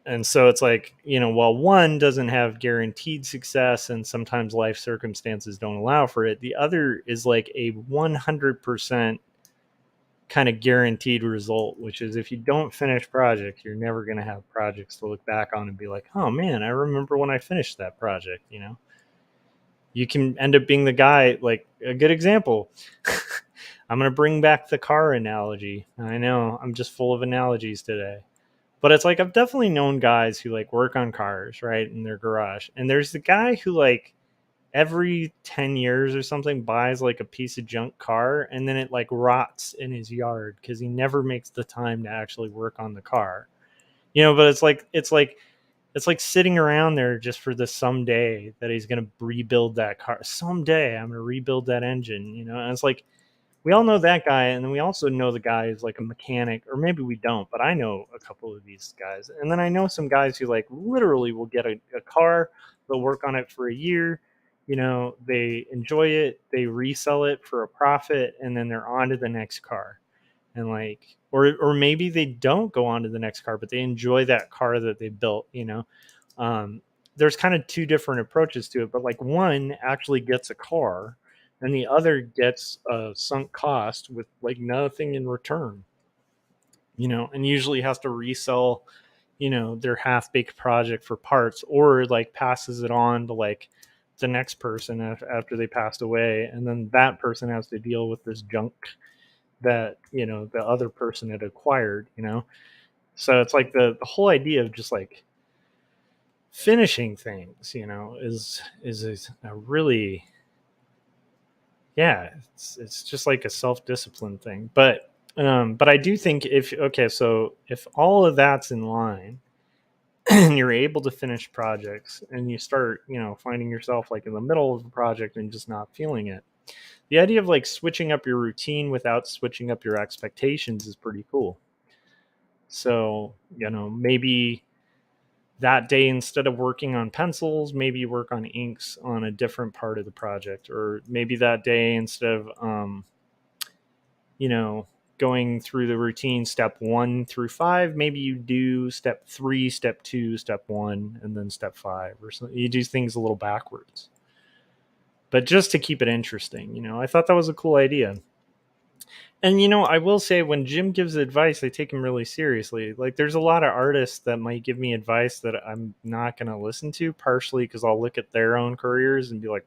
S1: And so it's like, while one doesn't have guaranteed success and sometimes life circumstances don't allow for it, the other is like a 100% kind of guaranteed result, which is if you don't finish projects, you're never going to have projects to look back on and be like, oh man, I remember when I finished that project. You can end up being the guy, like a good example. I'm going to bring back the car analogy. I know I'm just full of analogies today. But it's like I've definitely known guys who like work on cars, right, in their garage. And there's the guy who like every 10 years or something buys like a piece of junk car and then it like rots in his yard because he never makes the time to actually work on the car. But it's like sitting around there just for the someday that he's going to rebuild that car. Someday I'm going to rebuild that engine, and it's like we all know that guy, and then we also know the guy who's like a mechanic, or maybe we don't, but I know a couple of these guys. And then I know some guys who like literally will get a car, they'll work on it for a year, they enjoy it, they resell it for a profit, and then they're on to the next car. And like, or maybe they don't go on to the next car, but they enjoy that car that they built. Um, there's kind of two different approaches to it, but like one actually gets a car and the other gets a sunk cost with like nothing in return, and usually has to resell, their half baked project for parts, or like passes it on to like the next person after they passed away. And then that person has to deal with this junk that, the other person had acquired. So it's like the whole idea of just like finishing things, is a really, yeah, it's just like a self-discipline thing. But I do think if all of that's in line and you're able to finish projects and you start, finding yourself like in the middle of the project and just not feeling it, the idea of like switching up your routine without switching up your expectations is pretty cool. So, maybe that day, instead of working on pencils, maybe you work on inks on a different part of the project. Or maybe that day, instead of you know going through the routine step 1 through 5, maybe you do step 3, step 2, step 1, and then step 5, or something. You do things a little backwards, but just to keep it interesting. I thought that was a cool idea. And I will say, when Jim gives advice, I take him really seriously. Like, there's a lot of artists that might give me advice that I'm not going to listen to, partially because I'll look at their own careers and be like,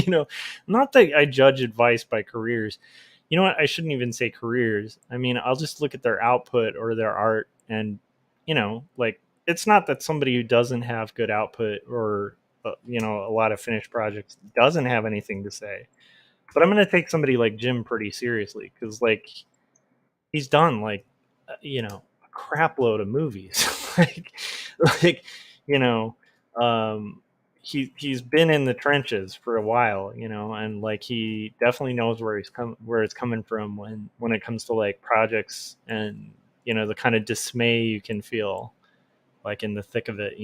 S1: not that I judge advice by careers. You know what? I shouldn't even say careers. I mean, I'll just look at their output or their art, and like, it's not that somebody who doesn't have good output or a lot of finished projects doesn't have anything to say. But I'm going to take somebody like Jim pretty seriously, because like he's done like a crap load of movies. like you know um he's been in the trenches for a while, and like he definitely knows where it's coming from when it comes to like projects, and the kind of dismay you can feel like in the thick of it.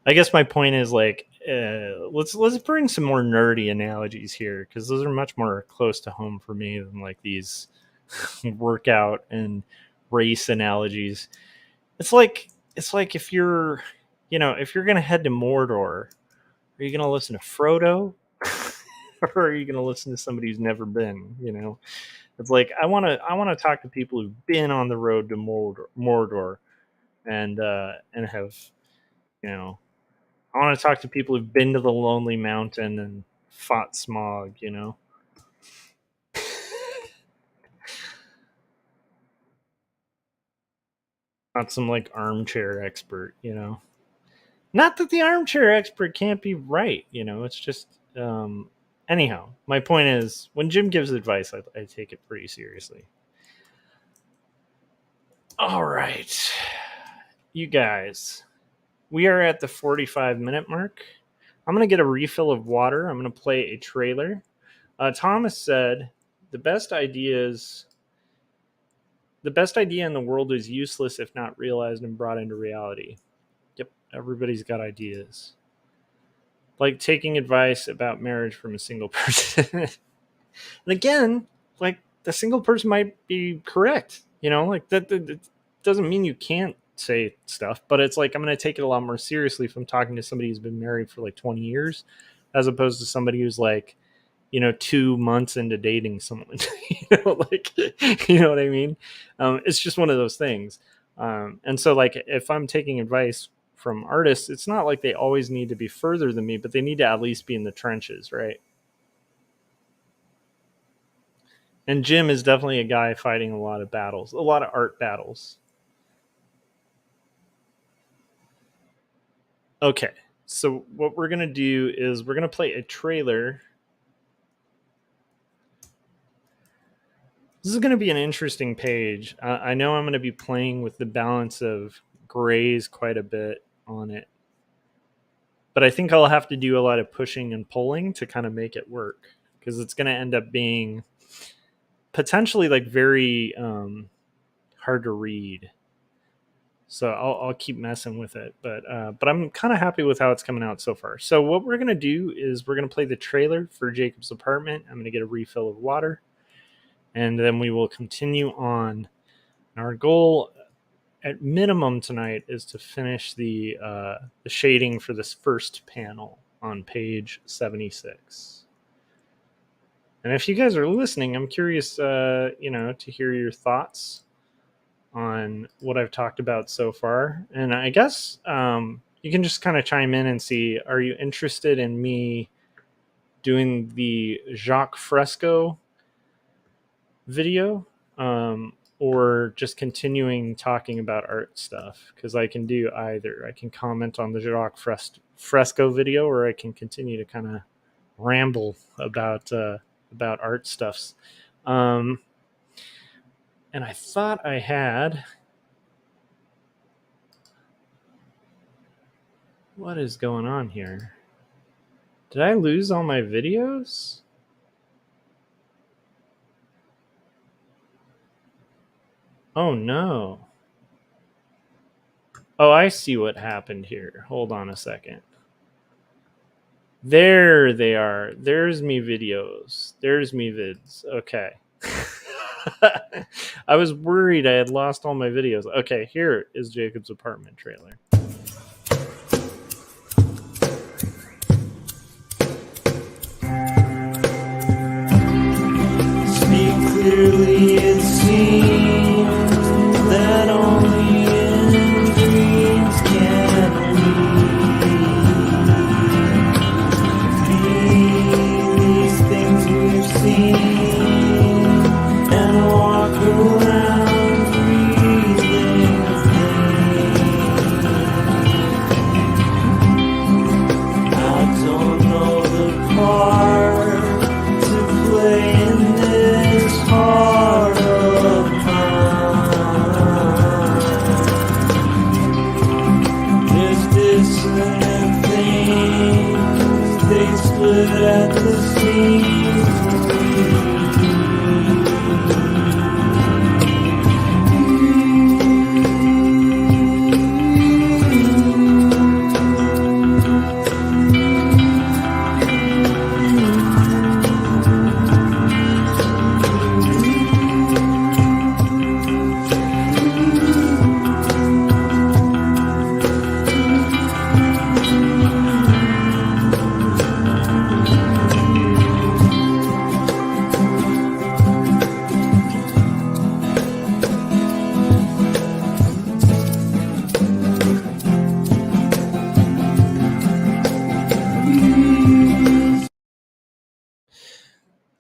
S1: I guess my point is like, let's bring some more nerdy analogies here, because those are much more close to home for me than like these workout and race analogies. It's like if you're gonna head to Mordor, are you gonna listen to Frodo, or are you gonna listen to somebody who's never been? It's like I want to talk to people who've been on the road to Mordor, and have you know I want to talk to people who've been to the Lonely Mountain and fought smog. Not some like armchair expert. Not that the armchair expert can't be right. It's just, anyhow, my point is, when Jim gives advice, I take it pretty seriously. All right, you guys, we are at the 45-minute mark. I'm going to get a refill of water. I'm going to play a trailer. Thomas said, the best ideas the best idea in the world is useless if not realized and brought into reality. Yep, everybody's got ideas. Like taking advice about marriage from a single person. And again, like, the single person might be correct. Like that doesn't mean you can't say stuff, but it's like, I'm going to take it a lot more seriously if I'm talking to somebody who's been married for like 20 years, as opposed to somebody who's like, 2 months into dating someone. Like, you know what I mean? It's just one of those things. And so, like, if I'm taking advice from artists, it's not like they always need to be further than me, but they need to at least be in the trenches, right? And Jim is definitely a guy fighting a lot of battles, a lot of art battles. Okay, so what we're gonna do is we're gonna play a trailer. This is going to be an interesting page. I know I'm going to be playing with the balance of grays quite a bit on it, but I think I'll have to do a lot of pushing and pulling to kind of make it work, because it's going to end up being potentially like very hard to read. So I'll keep messing with it, but I'm kind of happy with how it's coming out so far. So what we're gonna do is we're gonna play the trailer for Jacob's apartment. I'm gonna get a refill of water, and then we will continue on. Our goal at minimum tonight is to finish the shading for this first panel on page 76. And if you guys are listening, I'm curious, to hear your thoughts on what I've talked about so far. And I guess you can just kind of chime in and see, are you interested in me doing the Jacques Fresco video, or just continuing talking about art stuff? Because I can do either. I can comment on the Jacques Fresco video, or I can continue to kind of ramble about art stuffs. And I thought I had. What is going on here? Did I lose all my videos? Oh no. Oh, I see what happened here. Hold on a second. There they are. There's me videos. There's me vids. Okay. I was worried I had lost all my videos. Okay, here is Jacob's apartment trailer. Speak clearly, it seems that only in dreams can we be these things we've seen and walk around breathing pain. I don't know the part to play in this heart of mine. There's dissonant things, they split at the seams.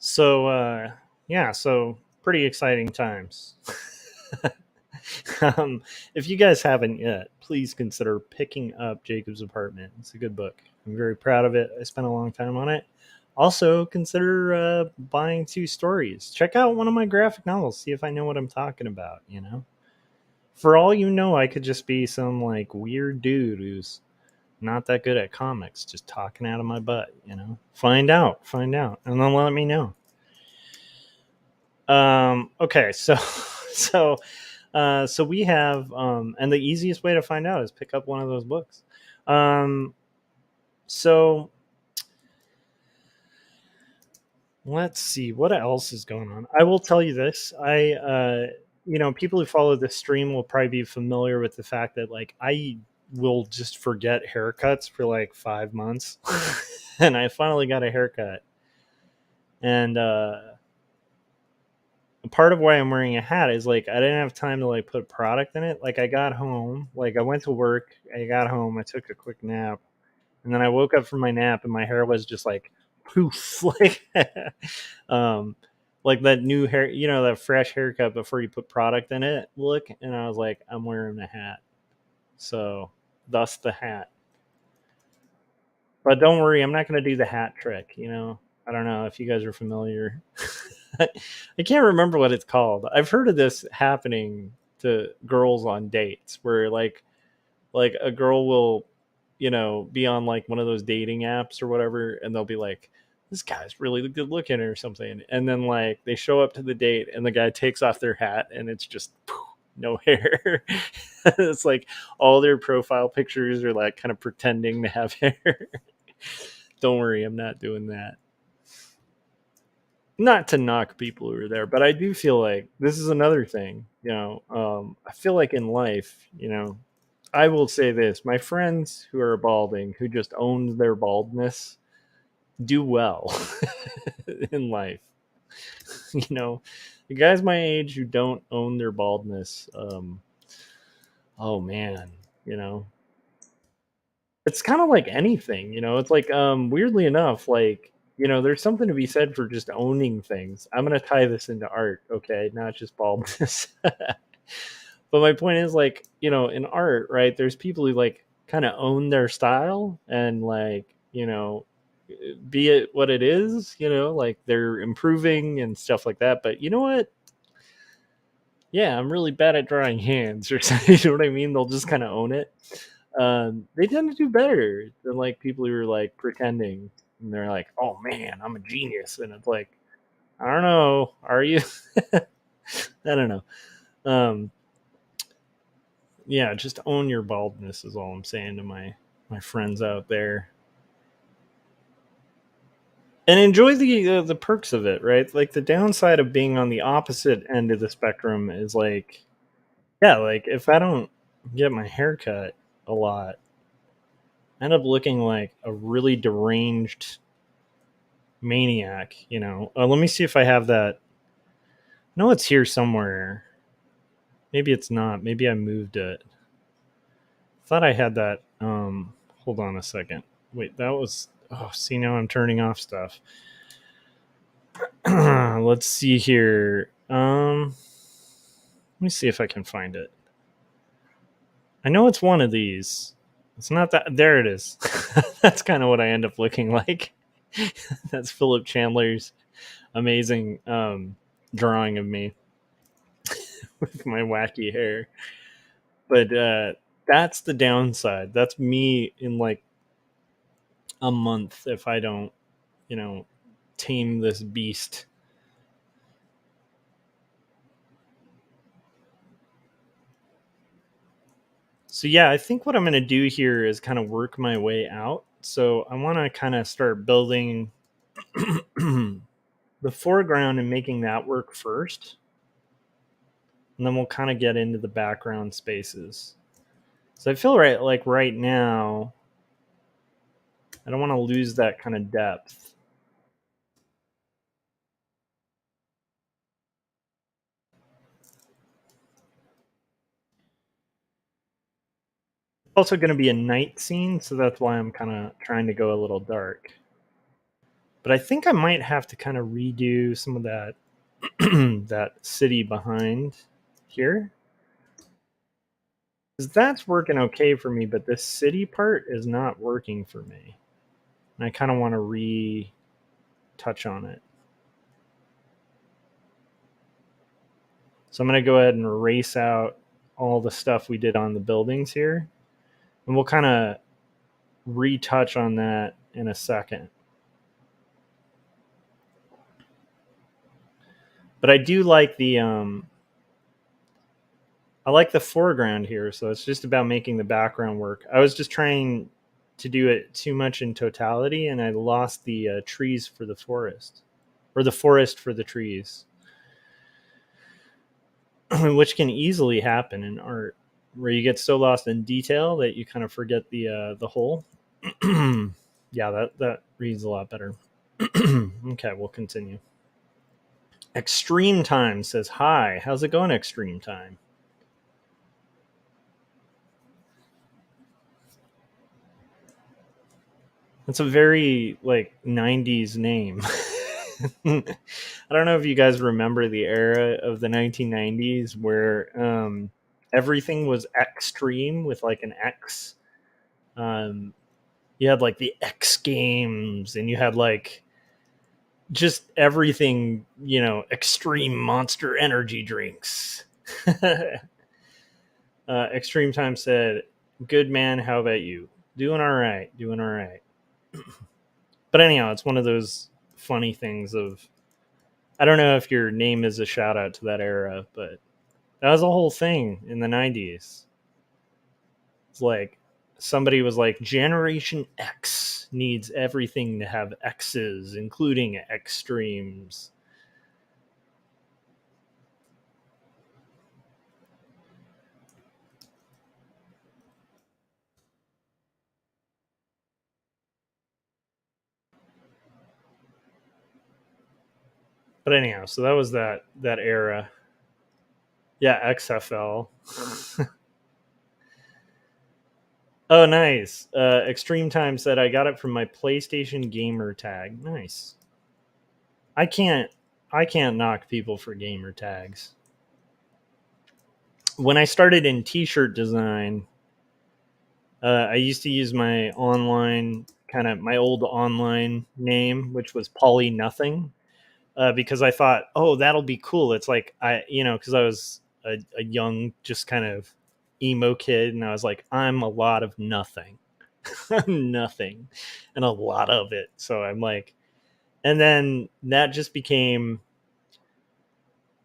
S1: So so pretty exciting times. If you guys haven't yet, please consider picking up Jacob's Apartment. It's a good book. I'm very proud of it. I spent a long time on it. Also, consider buying 2 stories. Check out one of my graphic novels. See if I know what I'm talking about. For all you know, I could just be some like weird dude who's not that good at comics, just talking out of my butt. Find out, and then let me know. Okay, so so we have, and the easiest way to find out is pick up one of those books. So let's see what else is going on. I will tell you this. People who follow this stream will probably be familiar with the fact that like I will just forget haircuts for like 5 months. And I finally got a haircut. And part of why I'm wearing a hat is like I didn't have time to like put product in it. Like I got home, like I went to work, I got home, I took a quick nap, and then I woke up from my nap and my hair was just like poof, um, like that new hair, that fresh haircut before you put product in it look. And I was like, I'm wearing a hat, so thus the hat. But don't worry, I'm not going to do the hat trick. I don't know if you guys are familiar. I can't remember what it's called. I've heard of this happening to girls on dates where like a girl will be on like one of those dating apps or whatever, and they'll be like, this guy's really good looking or something, and then like they show up to the date and the guy takes off their hat and it's just no hair. It's like all their profile pictures are like kind of pretending to have hair. Don't worry, I'm not doing that. Not to knock people who are there, but I do feel like this is another thing. I feel like in life, I will say this: my friends who are balding, who just own their baldness, do well in life. The guys my age who don't own their baldness, oh man, you know, it's kind of like anything. It's like weirdly enough, like there's something to be said for just owning things. I'm gonna tie this into art, okay, not just baldness. But my point is, like, in art, right, there's people who like kind of own their style and like, be it what it is, like they're improving and stuff like that. But you know what? Yeah, I'm really bad at drawing hands or something. You know what I mean? They'll just kind of own it. They tend to do better than like people who are like pretending and they're like, oh man, I'm a genius. And it's like, I don't know. Are you? I don't know. Um, yeah, just own your baldness is all I'm saying to my friends out there, and enjoy the perks of it. Right, like the downside of being on the opposite end of the spectrum is like, yeah, like if I don't get my hair cut a lot, I end up looking like a really deranged maniac. Let me see if I have that. No, it's here somewhere. Maybe it's not. Maybe I moved it. Thought I had that. Hold on a second. Wait, that was. Oh, see, now I'm turning off stuff. Let's see here. Let me see if I can find it. I know it's one of these. It's not that. There it is. That's kind of what I end up looking like. That's Philip Chandler's amazing drawing of me with my wacky hair. But that's the downside. That's me in like a month if I don't, tame this beast. So yeah, I think what I'm going to do here is kind of work my way out. So I want to kind of start building the foreground and making that work first. And then we'll kind of get into the background spaces. So I feel right now, I don't want to lose that kind of depth. It's also going to be a night scene, so that's why I'm kind of trying to go a little dark. But I think I might have to kind of redo some of that that city behind here, because that's working okay for me, but this city part is not working for me, and I kind of want to retouch on it. So I'm going to go ahead and erase out all the stuff we did on the buildings here, and we'll kind of retouch on that in a second. But I do like I like the foreground here, so it's just about making the background work. I was just trying to do it too much in totality, and I lost the trees for the forest, or the forest for the trees, which can easily happen in art, where you get so lost in detail that you kind of forget the whole. Yeah, that reads a lot better. Okay, we'll continue. Extreme Time says, hi, how's it going, Extreme Time? That's a very like 90s name. I don't know if you guys remember the era of the 1990s where everything was extreme with like an X. Um, you had like the X Games, and you had like just everything, extreme monster energy drinks. Extreme Time said, good man, how about you? Doing all right, doing all right. But anyhow, it's one of those funny things of, I don't know if your name is a shout out to that era, but that was a whole thing in the 90s. It's like somebody was like, Generation X needs everything to have X's, including extremes. But anyhow, so that was that era. Yeah, XFL. Oh, nice. Extreme Time said I got it from my PlayStation gamer tag. Nice. I can't I can't knock people for gamer tags. When I started in t-shirt design, I used to use my online my old online name, which was Polly Nothing, because I thought, oh, that'll be cool. It's like because I was a young, just kind of emo kid, and I was like, I'm a lot of nothing, nothing, and a lot of it. So I'm like, and then that just became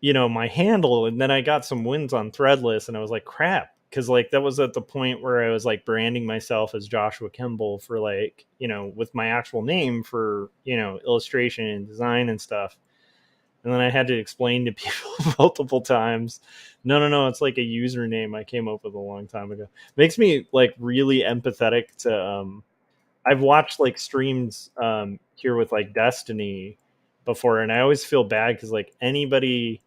S1: my handle, and then I got some wins on Threadless, and I was like, crap, because like that was at the point where I was like branding myself as Joshua Kemble for like with my actual name for illustration and design and stuff. And then I had to explain to people multiple times, no, it's like a username I came up with a long time ago. Makes me like really empathetic to I've watched like streams here with like Destiny before, and I always feel bad because like anybody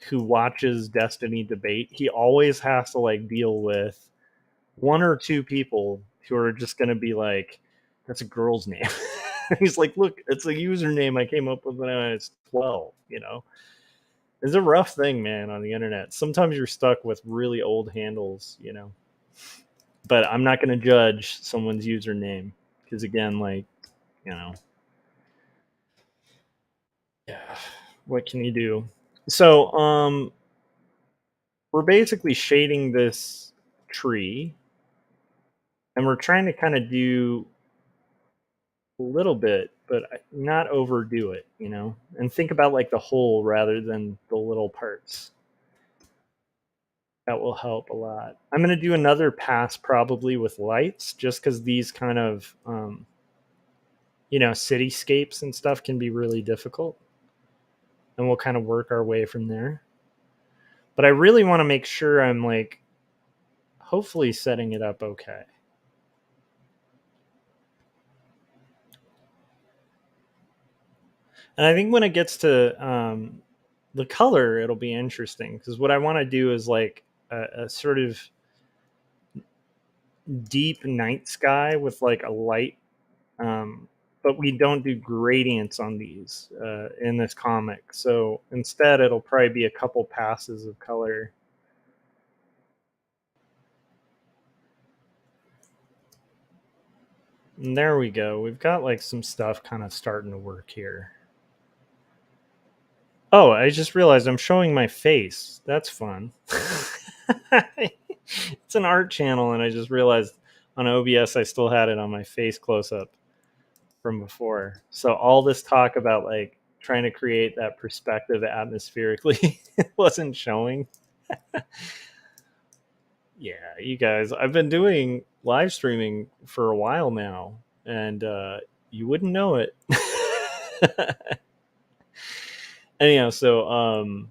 S1: who watches Destiny debate, he always has to like deal with one or two people who are just going to be like, that's a girl's name. He's like, look, it's a username I came up with when I was 12. It's a rough thing, man, on the internet. Sometimes you're stuck with really old handles. But I'm not going to judge someone's username because, again, like, you know, yeah, what can you do? So, we're basically shading this tree, and we're trying to kind of do a little bit, but not overdo it, and think about like the whole rather than the little parts. That will help a lot. I'm going to do another pass probably with lights, just because these kind of, cityscapes and stuff can be really difficult. And we'll kind of work our way from there. But I really want to make sure I'm like, hopefully setting it up okay. And I think when it gets to the color, it'll be interesting because what I want to do is like a sort of deep night sky with like a light, but we don't do gradients on these in this comic. So instead, it'll probably be a couple passes of color. And there we go. We've got like some stuff kind of starting to work here. Oh, I just realized I'm showing my face. That's fun. It's an art channel, and I just realized on OBS I still had it on my face close up from before. So all this talk about like trying to create that perspective atmospherically wasn't showing. Yeah, you guys, I've been doing live streaming for a while now, and you wouldn't know it. Anyhow, so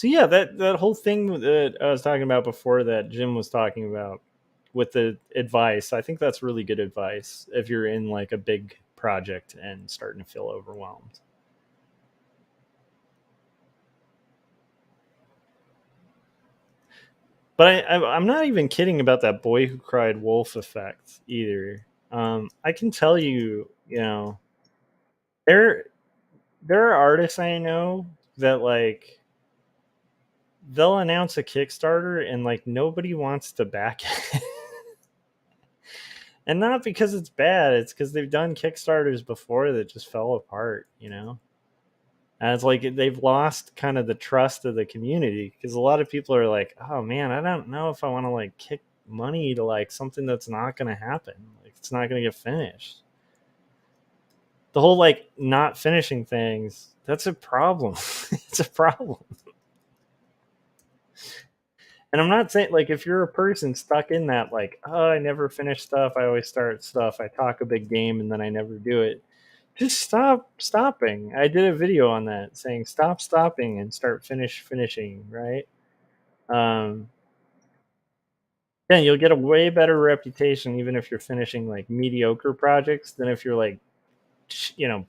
S1: yeah, that whole thing that I was talking about before, that Jim was talking about with the advice, I think that's really good advice if you're in like a big project and starting to feel overwhelmed. But I'm not even kidding about that boy who cried wolf effect either. I can tell you, you know, there there are artists I know that like they'll announce a Kickstarter and like nobody wants to back it. And not because it's bad, it's because they've done Kickstarters before that just fell apart, you know? And it's like they've lost kind of the trust of the community because a lot of people are like, oh man, I don't know if I want to like kick money to like something that's not going to happen. Like it's not going to get finished. The whole like not finishing things, that's a problem. It's a problem. And I'm not saying like if you're a person stuck in that, like, oh, I never finish stuff, I always start stuff, I talk a big game and then I never do it. Just stop stopping. I did a video on that saying stop stopping and start finishing, right? Um, yeah, you'll get a way better reputation even if you're finishing like mediocre projects than if you're like,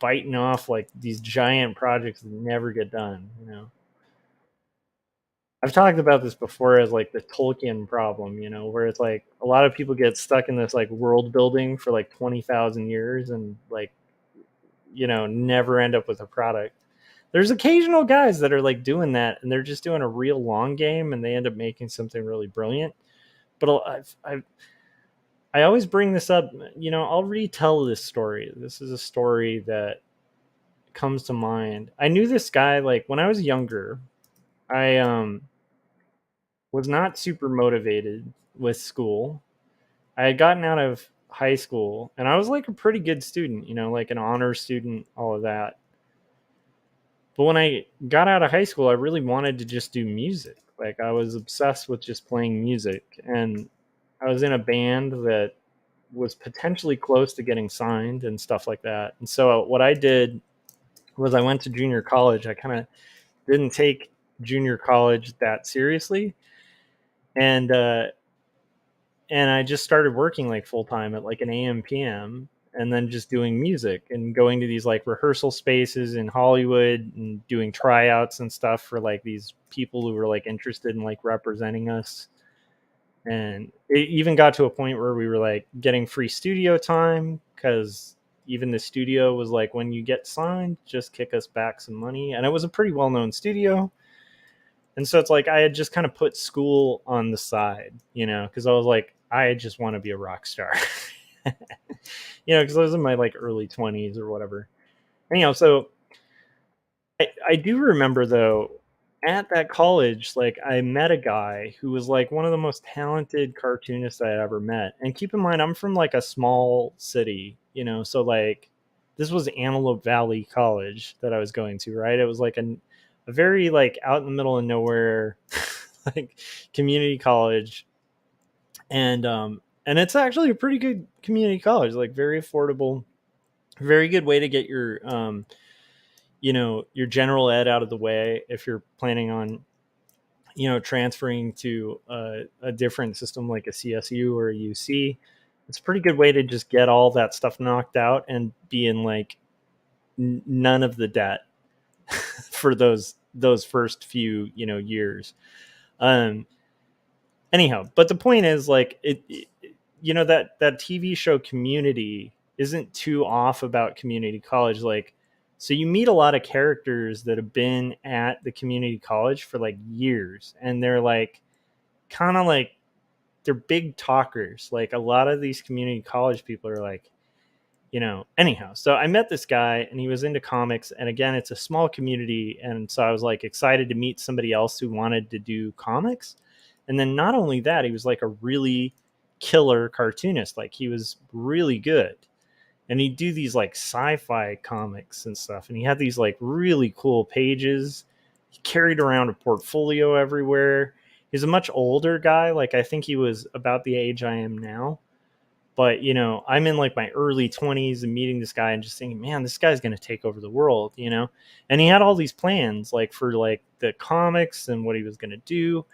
S1: biting off like these giant projects that never get done. I've talked about this before as like the Tolkien problem, where it's like a lot of people get stuck in this like world building for like 20,000 years and like, never end up with a product. There's occasional guys that are like doing that and they're just doing a real long game and they end up making something really brilliant. But I always bring this up, I'll retell this story. This is a story that comes to mind. I knew this guy like when I was younger. I was not super motivated with school. I had gotten out of high school and I was like a pretty good student, like an honor student, all of that. But when I got out of high school, I really wanted to just do music. Like I was obsessed with just playing music and I was in a band that was potentially close to getting signed and stuff like that. And so what I did was I went to junior college. I kind of didn't take junior college that seriously. And and I just started working like full time at like an AM PM and then just doing music and going to these like rehearsal spaces in Hollywood and doing tryouts and stuff for like these people who were like interested in like representing us. And it even got to a point where we were like getting free studio time because even the studio was like, when you get signed, just kick us back some money. And it was a pretty well known studio. And so it's like I had just kind of put school on the side, because I was like, I just want to be a rock star, because I was in my like early 20s or whatever. Anyhow, so I do remember though, at that college, like I met a guy who was like one of the most talented cartoonists I had ever met. And keep in mind, I'm from like a small city, so like this was Antelope Valley College that I was going to, right? It was like a very like out in the middle of nowhere, like community college. And it's actually a pretty good community college, like very affordable, very good way to get your general ed out of the way if you're planning on transferring to a different system like a CSU or a UC. It's a pretty good way to just get all that stuff knocked out and be in like none of the debt for those first few years. um Anyhow, but the point is like that TV show Community isn't too off about community college. Like, so you meet a lot of characters that have been at the community college for like years and they're like kind of like they're big talkers. Like a lot of these community college people are like, anyhow. So I met this guy and he was into comics, and again, it's a small community, and so I was like excited to meet somebody else who wanted to do comics. And then not only that, he was like a really killer cartoonist. Like he was really good, and he'd do these like sci-fi comics and stuff, and he had these like really cool pages. He carried around a portfolio everywhere. He's a much older guy. Like I think he was about the age I am now. But I'm in like my early 20s and meeting this guy and just thinking, man, this guy's going to take over the world. And he had all these plans like for like the comics and what he was going to do.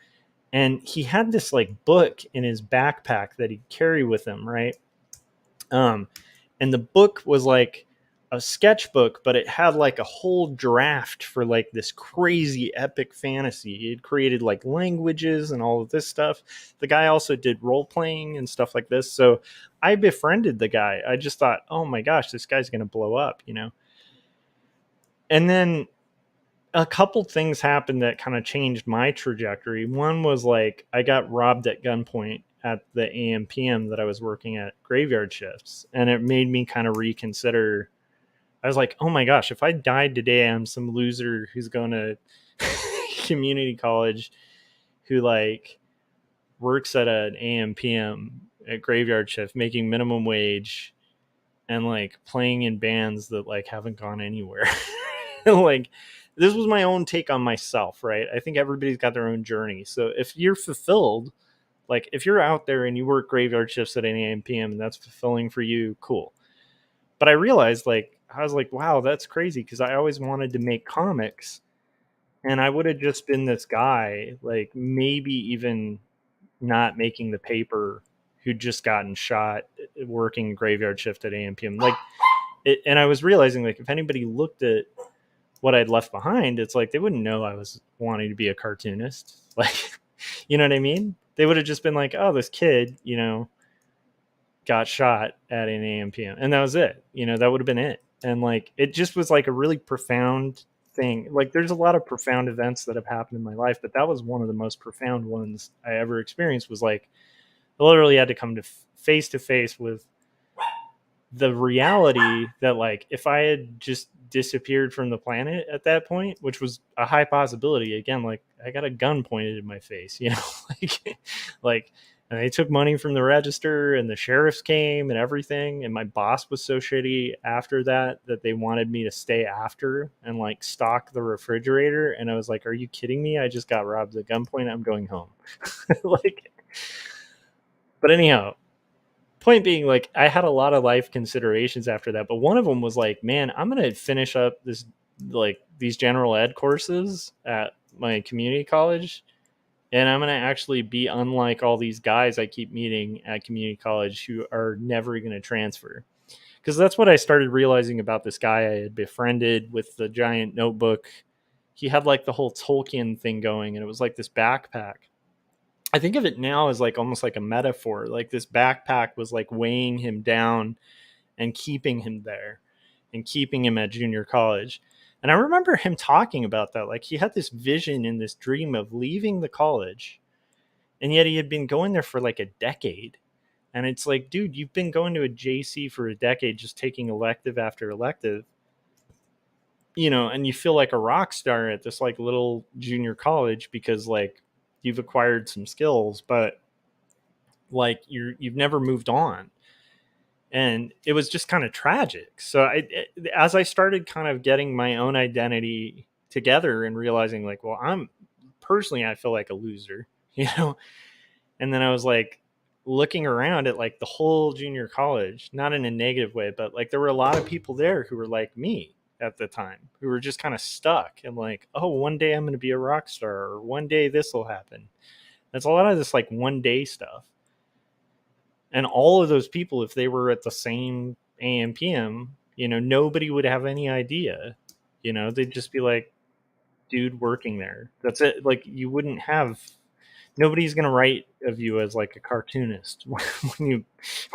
S1: And he had this like book in his backpack that he'd carry with him, right? And the book was like a sketchbook, but it had like a whole draft for like this crazy epic fantasy. It created like languages and all of this stuff. The guy also did role playing and stuff like this. So I befriended the guy. I just thought, oh my gosh, this guy's going to blow up, you know? And then a couple things happened that kind of changed my trajectory. One was like I got robbed at gunpoint at the AM/PM that I was working at graveyard shifts, and it made me kind of reconsider. I was like, oh my gosh, if I died today, I'm some loser who's going to community college who like works at an AM/PM at graveyard shift, making minimum wage and like playing in bands that like haven't gone anywhere. Like this was my own take on myself, right? I think everybody's got their own journey. So if you're fulfilled, like if you're out there and you work graveyard shifts at an AM/PM and that's fulfilling for you, cool. But I realized like I was like, wow, that's crazy because I always wanted to make comics and I would have just been this guy, like maybe even not making the paper who'd just gotten shot working graveyard shift at AM/PM. Like and I was realizing like if anybody looked at what I'd left behind, it's like they wouldn't know I was wanting to be a cartoonist. Like, you know what I mean? They would have just been like, oh, this kid, you know, got shot at an AM/PM. And that was it. You know, that would have been it. And like, it just was like a really profound thing. Like, there's a lot of profound events that have happened in my life, but that was one of the most profound ones I ever experienced was like, I literally had to come to face with the reality that like if I had just disappeared from the planet at that point, which was a high possibility, again, like I got a gun pointed in my face, you know, like and they took money from the register and the sheriffs came and everything, and my boss was so shitty after that they wanted me to stay after and like stock the refrigerator, and I was like, are you kidding me? I just got robbed at gunpoint, I'm going home. Like, but anyhow, point being, like I had a lot of life considerations after that, but one of them was like, man, I'm gonna finish up this like these general ed courses at my community college, and I'm gonna actually be unlike all these guys I keep meeting at community college who are never gonna transfer. Because that's what I started realizing about this guy I had befriended with the giant notebook. He had like the whole Tolkien thing going, and it was like this backpack. I think of it now as like almost like a metaphor. Like this backpack was like weighing him down and keeping him there and keeping him at junior college. And I remember him talking about that. Like he had this vision and this dream of leaving the college, and yet he had been going there for like a decade. And it's like, dude, you've been going to a JC for a decade, just taking elective after elective, you know, and you feel like a rock star at this like little junior college because like you've acquired some skills, but like you've never moved on. And it was just kind of tragic. So as I started kind of getting my own identity together and realizing like, well, I'm personally, I feel like a loser, you know? And then I was like looking around at like the whole junior college, not in a negative way, but like there were a lot of people there who were like me at the time, who were just kind of stuck and like, oh, one day I'm going to be a rock star, or one day this will happen. That's a lot of this like one day stuff. And all of those people, if they were at the same AM/PM, you know, nobody would have any idea. You know, they'd just be like, dude working there. That's it. Like you wouldn't have, nobody's gonna write of you as like a cartoonist when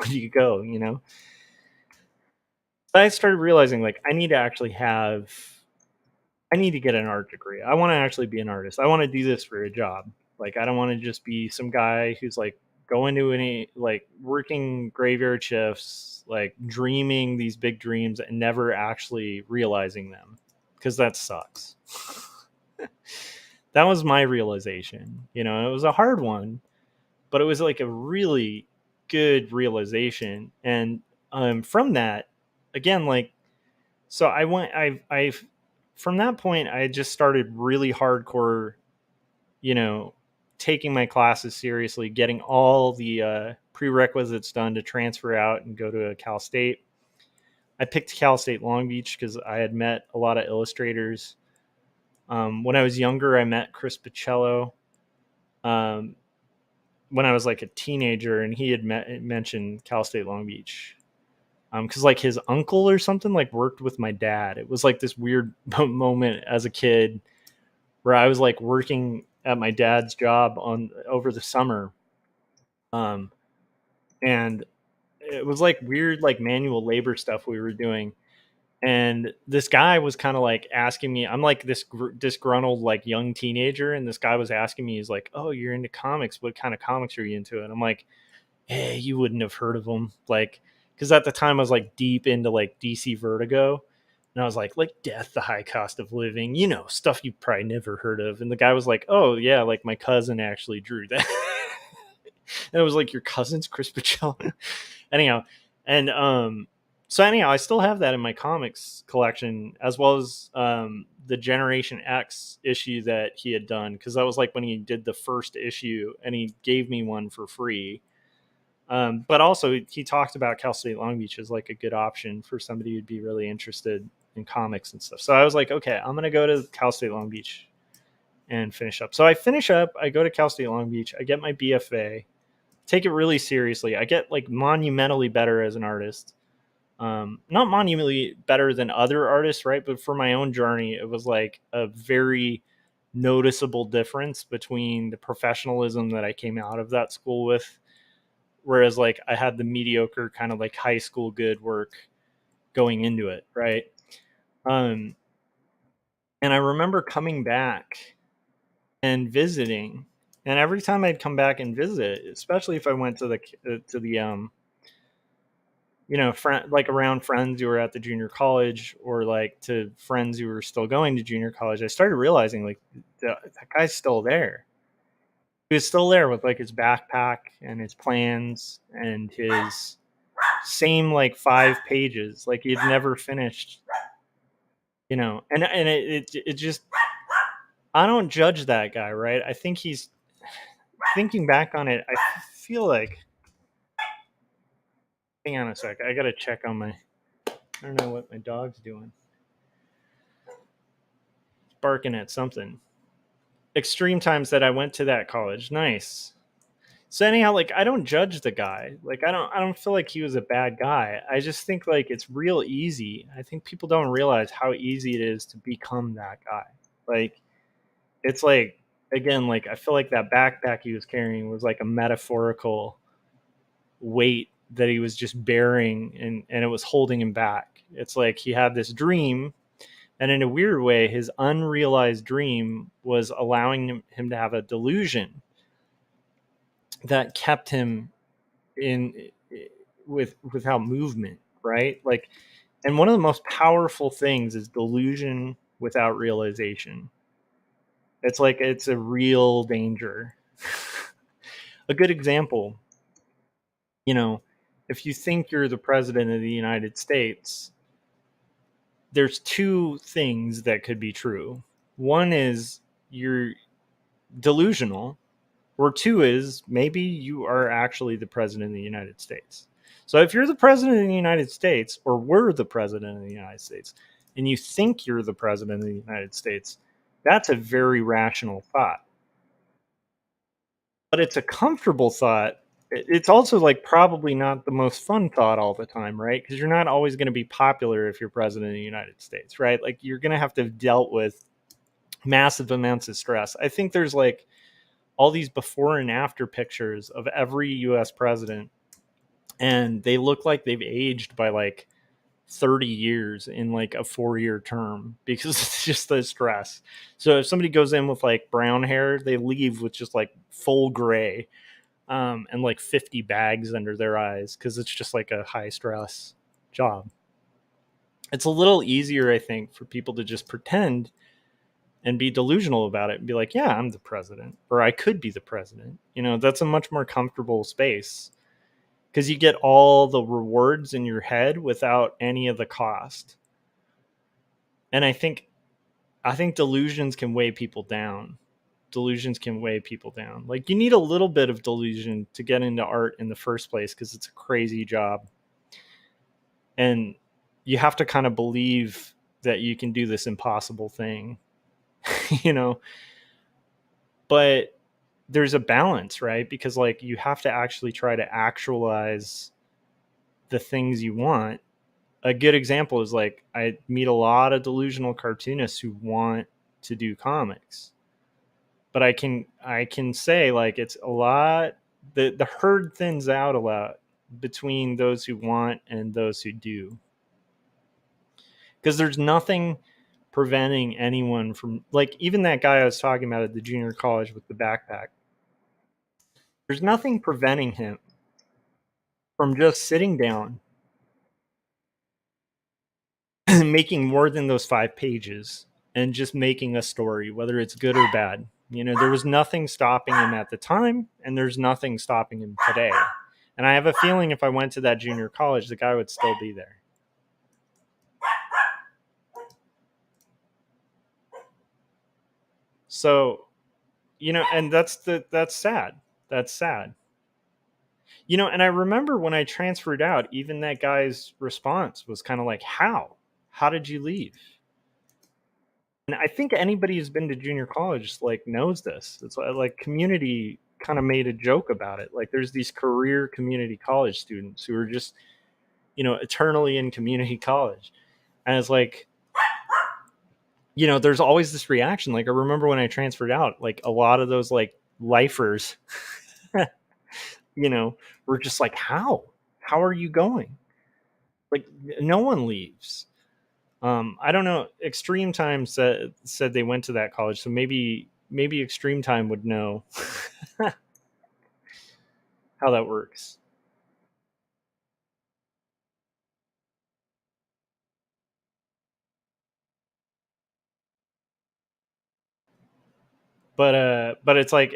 S1: you go, you know. But I started realizing like I need to get an art degree. I want to actually be an artist. I want to do this for a job. Like I don't want to just be some guy who's like going to any like working graveyard shifts, like dreaming these big dreams and never actually realizing them, because that sucks. That was my realization. You know, it was a hard one, but it was like a really good realization. And from that, again, like, so I from that point, I just started really hardcore, you know, taking my classes seriously, getting all the prerequisites done to transfer out and go to a Cal State. I picked Cal State Long Beach because I had met a lot of illustrators. When I was younger, I met Chris Pacello. When I was like a teenager, and he had mentioned Cal State Long Beach. Because like his uncle or something like worked with my dad. It was like this weird moment as a kid where I was like working at my dad's job on over the summer, um, and it was like weird like manual labor stuff we were doing. And this guy was kind of like asking me, I'm like this disgruntled like young teenager, and this guy was asking me, he's like, "Oh, you're into comics? What kind of comics are you into?" And I'm like, "Hey, you wouldn't have heard of them." Like, because at the time I was like deep into like DC Vertigo. And I was like Death, the High Cost of Living, stuff you probably never heard of. And the guy was like, "Oh yeah, like my cousin actually drew that." And it was like, "Your cousin's Chris Pacelli?" Anyhow, and so anyhow, I still have that in my comics collection, as well as the Generation X issue that he had done, because that was like when he did the first issue, and he gave me one for free. But also, he talked about Cal State Long Beach as like a good option for somebody who'd be really interested in comics and stuff. So I was like, okay, I'm gonna go to Cal State Long Beach and finish up. So I finish up. I go to Cal State Long Beach. I get my BFA. Take it really seriously. I get like monumentally better as an artist. Not monumentally better than other artists, right? But for my own journey, it was like a very noticeable difference between the professionalism that I came out of that school with, whereas like I had the mediocre kind of like high school good work going into it, right? Um, and I remember coming back and visiting, and every time I'd come back and visit, especially if I went to the friend like around friends who were at the junior college, or like to friends who were still going to junior college, I started realizing like that guy's still there. He was still there with like his backpack and his plans and his same like 5 pages, like he had never finished, and it just, I don't judge that guy, right? I think he's, thinking back on it, I feel like, hang on a sec, I gotta check on my, I don't know what my dog's doing. He's barking at something. Extreme times that I went to that college. Nice. So anyhow, like I don't judge the guy. Like I don't feel like he was a bad guy. I just think like it's real easy. I think people don't realize how easy it is to become that guy. Like it's like, again, like I feel like that backpack he was carrying was like a metaphorical weight that he was just bearing, and it was holding him back. It's like he had this dream, and in a weird way his unrealized dream was allowing him to have a delusion that kept him in, without movement, right? Like, and one of the most powerful things is delusion without realization. It's like it's a real danger. A good example, you know, if you think you're the president of the United States, there's two things that could be true. One is you're delusional, or two is maybe you are actually the president of the United States. So if you're the president of the United States, or we're the president of the United States, and you think you're the president of the United States, that's a very rational thought. But it's a comfortable thought. It's also like probably not the most fun thought all the time, right? Because you're not always going to be popular if you're president of the United States, right? Like you're going to have to have dealt with massive amounts of stress. I think there's like all these before and after pictures of every US president, and they look like they've aged by like 30 years in like a 4-year term, because it's just the stress. So if somebody goes in with like brown hair, they leave with just like full gray, and like 50 bags under their eyes, because it's just like a high stress job. It's a little easier, I think, for people to just pretend and be delusional about it and be like, yeah, I'm the president, or I could be the president. That's a much more comfortable space, because you get all the rewards in your head without any of the cost. And I think delusions can weigh people down. Delusions can weigh people down. Like you need a little bit of delusion to get into art in the first place, because it's a crazy job. And you have to kind of believe that you can do this impossible thing, you know, but there's a balance, right? Because like you have to actually try to actualize the things you want. A good example is like I meet a lot of delusional cartoonists who want to do comics, but I can say like it's a lot. The herd thins out a lot between those who want and those who do, because there's nothing preventing anyone from, like, even that guy I was talking about at the junior college with the backpack. There's nothing preventing him from just sitting down making more than those 5 pages and just making a story, whether it's good or bad. There was nothing stopping him at the time, and there's nothing stopping him today. And I have a feeling if I went to that junior college, the guy would still be there. So, and that's sad. That's sad. And I remember when I transferred out, even that guy's response was kind of like, "How? How did you leave?" And I think anybody who's been to junior college like knows this. It's like community kind of made a joke about it. Like there's these career community college students who are just, eternally in community college. And it's like, there's always this reaction. Like I remember when I transferred out, like a lot of those like lifers, were just like, how? How are you going? Like no one leaves. I don't know. Extreme Time said they went to that college, so maybe Extreme Time would know how that works. But it's like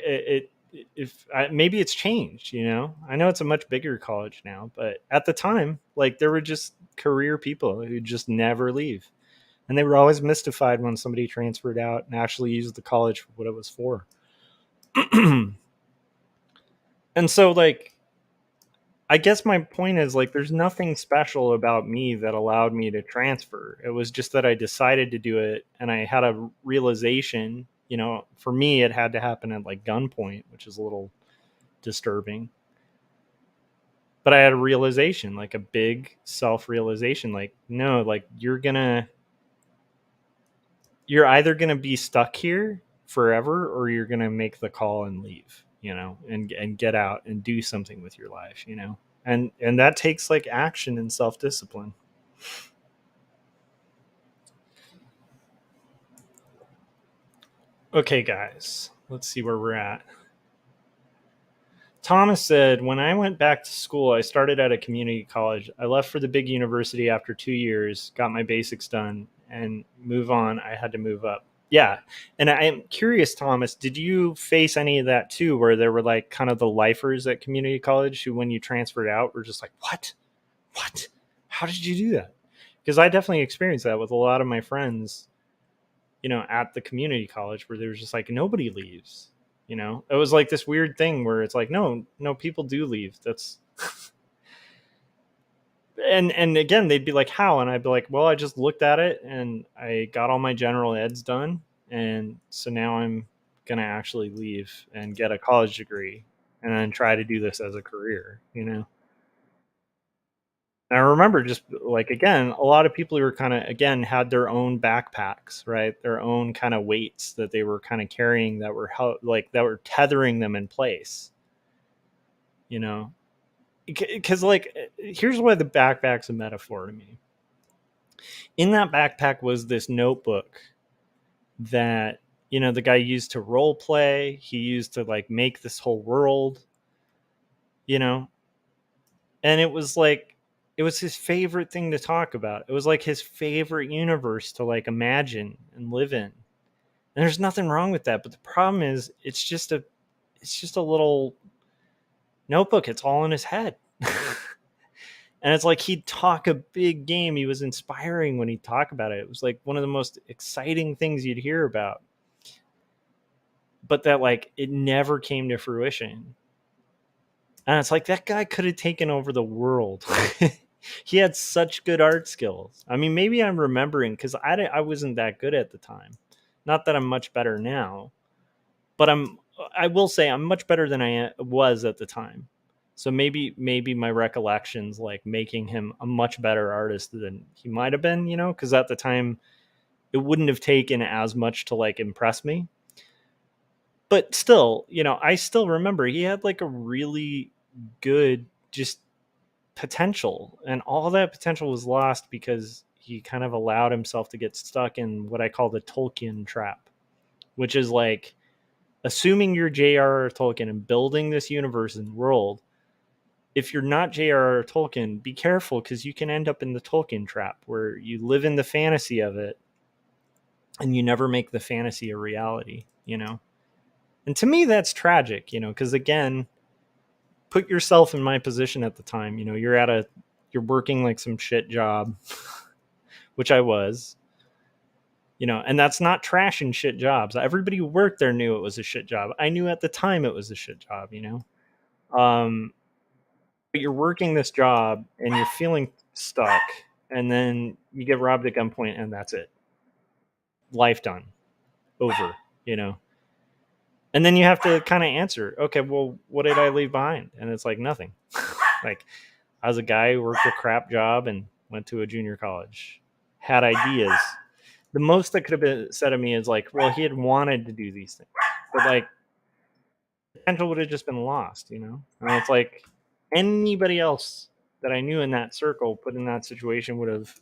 S1: if maybe it's changed. I know it's a much bigger college now, but at the time, like there were just career people who just never leave, and they were always mystified when somebody transferred out and actually used the college for what it was for. And so like I guess my point is like there's nothing special about me that allowed me to transfer. It was just that I decided to do it, and I had a realization, for me it had to happen at like gunpoint, which is a little disturbing. But I had a realization, like a big self-realization, like no, like you're either going to be stuck here forever or you're going to make the call and leave, and get out and do something with your life, and that takes like action and self-discipline. Okay, guys, let's see where we're at. Thomas said, when I went back to school, I started at a community college. I left for the big university after 2 years, got my basics done, and move on. I had to move up. Yeah. And I am curious, Thomas, did you face any of that too, where there were like kind of the lifers at community college who, when you transferred out, were just like, what? What? How did you do that? Because I definitely experienced that with a lot of my friends, at the community college, where there was just like nobody leaves. It was like this weird thing where it's like, no, people do leave. That's and again, they'd be like, how? And I'd be like, well, I just looked at it and I got all my general eds done, and so now I'm gonna actually leave and get a college degree and then try to do this as a career. And I remember just like, again, a lot of people who were kind of, again, had their own backpacks, right? Their own kind of weights that they were kind of carrying that were that were tethering them in place, you know? Because like, here's why the backpack's a metaphor to me. In that backpack was this notebook that, the guy used to role play. He used to like make this whole world, you know? And it was his favorite thing to talk about. It was like his favorite universe to like imagine and live in. And there's nothing wrong with that, but the problem is it's just a little notebook. It's all in his head. And it's like he'd talk a big game. He was inspiring when he'd talk about it. It was like one of the most exciting things you'd hear about. But that like it never came to fruition. And it's like that guy could have taken over the world. He had such good art skills. I mean, maybe I'm remembering because I wasn't that good at the time. Not that I'm much better now, but I will say I'm much better than I was at the time. So maybe my recollections like making him a much better artist than he might have been, because at the time it wouldn't have taken as much to like impress me. But still, I still remember he had like a really good just potential, and all that potential was lost because he kind of allowed himself to get stuck in what I call the Tolkien trap, which is like assuming you're J.R.R. Tolkien and building this universe and world. If you're not J.R.R. Tolkien, be careful, because you can end up in the Tolkien trap where you live in the fantasy of it and you never make the fantasy a reality. And to me, that's tragic, because again, put yourself in my position at the time. You're working like some shit job, which I was, and that's not trash and shit jobs. Everybody who worked there knew it was a shit job. I knew at the time it was a shit job. But you're working this job and you're feeling stuck, and then you get robbed at gunpoint, and that's it. Life done. Over, you know. And then you have to kind of answer, okay, well, what did I leave behind? And it's like nothing. Like, I was a guy who worked a crap job and went to a junior college, had ideas. The most that could have been said of me is like, well, he had wanted to do these things, but like, potential would have just been lost. And it's like anybody else that I knew in that circle put in that situation would have,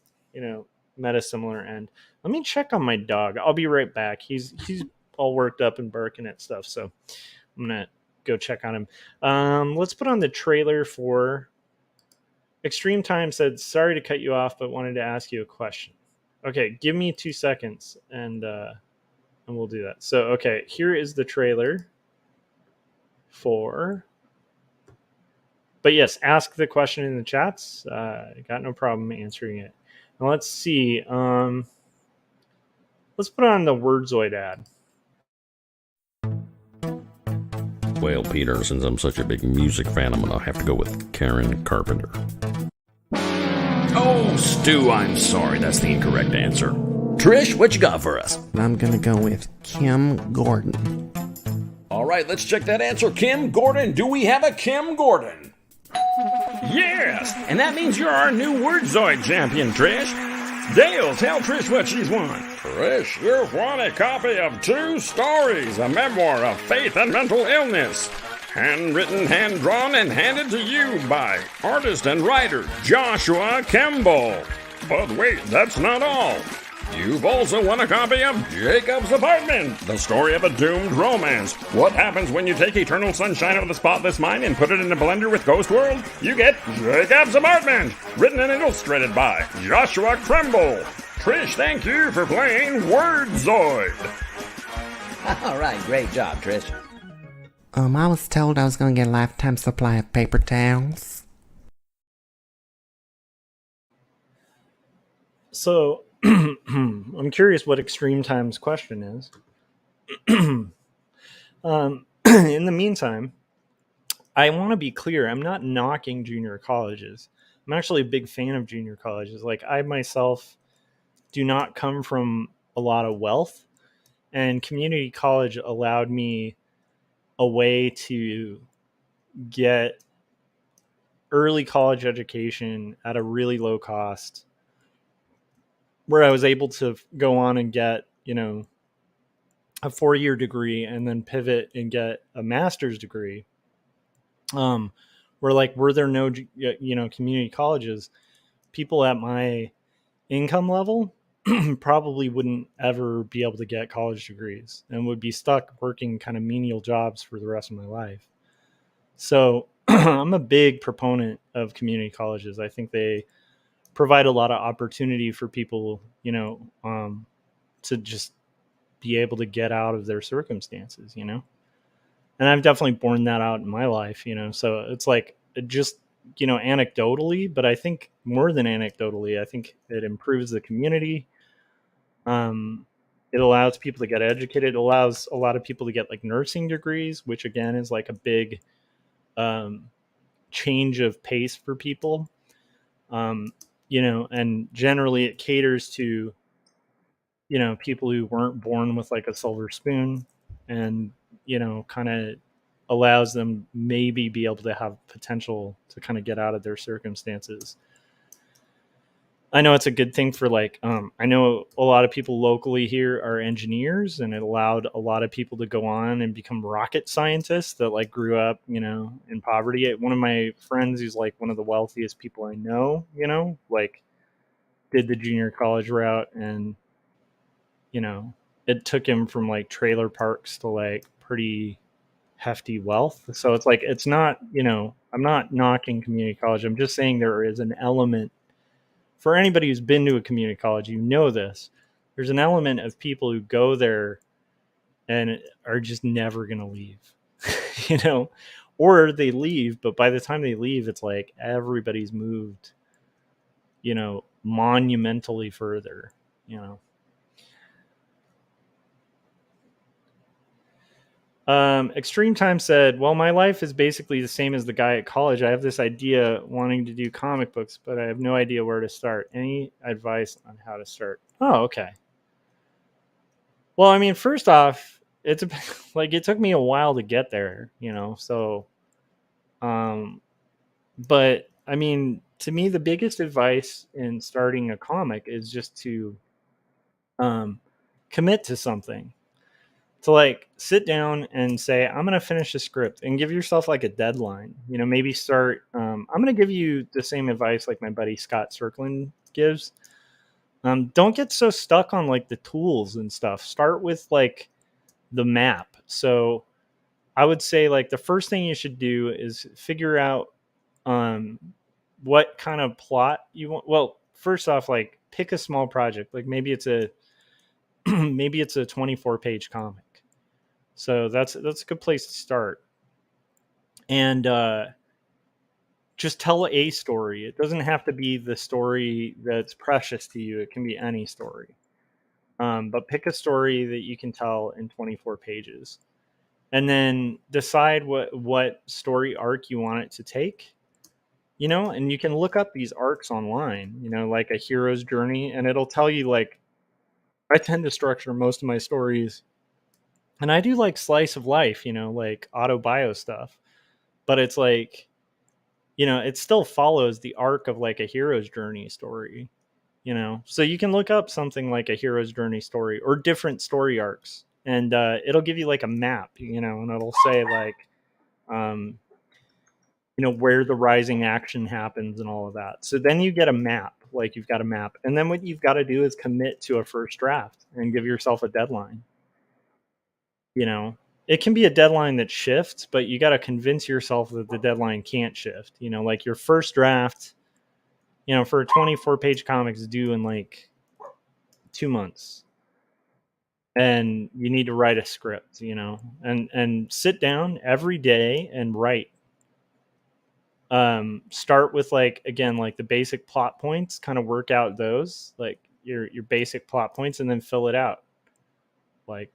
S1: met a similar end. Let me check on my dog. I'll be right back. He's all worked up and barking at stuff, so I'm gonna go check on him. Let's put on the trailer for Extreme Time. Said, sorry to cut you off, but wanted to ask you a question. Okay, give me 2 seconds and we'll do that. So, okay, here is the trailer for. But yes, ask the question in the chats. Got no problem answering it. Now let's see. Let's put on the Wordzoid ad.
S2: Well, Peter, since I'm such a big music fan, I'm gonna have to go with Karen Carpenter. Oh, Stu, I'm sorry. That's the incorrect answer. Trish, what you got for us?
S3: I'm gonna go with Kim Gordon.
S2: All right, let's check that answer. Kim Gordon. Do we have a Kim Gordon? Yes, and that means you're our new Wordzoid champion, Trish. Dale, tell Trish what she's won. Trish, you've won a copy of 2 stories, a memoir of faith and mental illness. Handwritten, hand-drawn, and handed to you by artist and writer Joshua Kemble. But wait, that's not all. You've also won a copy of Jacob's Apartment, the story of a doomed romance. What happens when you take eternal sunshine out of the spotless mind and put it in a blender with Ghost World? You get Jacob's Apartment, written and illustrated by Joshua Kemble. Trish, thank you for playing Wordzoid.
S4: All right, great job, Trish.
S3: I was told I was gonna get a lifetime supply of paper towels.
S1: So, I'm curious what Extreme Time's question is. In the meantime, I want to be clear. I'm not knocking junior colleges. I'm actually a big fan of junior colleges. Like, I myself do not come from a lot of wealth, and community college allowed me a way to get early college education at a really low cost, where I was able to go on and get, a 4-year degree and then pivot and get a master's degree. Were there no, community colleges, people at my income level probably wouldn't ever be able to get college degrees and would be stuck working kind of menial jobs for the rest of my life. So I'm a big proponent of community colleges. I think they provide a lot of opportunity for people, to just be able to get out of their circumstances, and I've definitely borne that out in my life, so it's like just, anecdotally, but I think more than anecdotally, I think it improves the community. It allows people to get educated. It allows a lot of people to get like nursing degrees, which again is like a big change of pace for people. And generally it caters to, people who weren't born with like a silver spoon and, kind of allows them maybe be able to have potential to kind of get out of their circumstances. I know it's a good thing for like, I know a lot of people locally here are engineers, and it allowed a lot of people to go on and become rocket scientists that like grew up, in poverty. One of my friends, who's like one of the wealthiest people I know, like did the junior college route, and, it took him from like trailer parks to like pretty hefty wealth. So it's like, it's not, I'm not knocking community college. I'm just saying there is an element for anybody who's been to a community college, this. There's an element of people who go there and are just never going to leave, or they leave, but by the time they leave, it's like everybody's moved, monumentally further, Extreme Time said, well, my life is basically the same as the guy at college. I have this idea wanting to do comic books, but I have no idea where to start. Any advice on how to start? Oh, okay. Well, I mean, first off, it's like it took me a while to get there, so but I mean, to me the biggest advice in starting a comic is just to commit to something. To like sit down and say, I'm going to finish the script, and give yourself like a deadline, maybe start. I'm going to give you the same advice like my buddy Scott Circlin gives. Don't get so stuck on like the tools and stuff. Start with like the map. So I would say like the first thing you should do is figure out what kind of plot you want. Well, first off, like pick a small project. Like maybe it's a 24-page comic. So that's a good place to start. And just tell a story. It doesn't have to be the story that's precious to you. It can be any story. But pick a story that you can tell in 24 pages. And then decide what story arc you want it to take. And you can look up these arcs online, like a hero's journey, and it'll tell you like, I tend to structure most of my stories, and I do like slice of life, like auto-bio stuff, but it's like, it still follows the arc of like a hero's journey story, so you can look up something like a hero's journey story or different story arcs, and it'll give you like a map, and it'll say like, where the rising action happens and all of that. So then you get a map, like you've got a map. And then what you've got to do is commit to a first draft and give yourself a deadline. It can be a deadline that shifts, but you got to convince yourself that the deadline can't shift. Like your first draft, for a 24-page comic is due in like 2 months. And you need to write a script, and sit down every day and write. Start with like, again, like the basic plot points, kind of work out those, like your basic plot points, and then fill it out, like,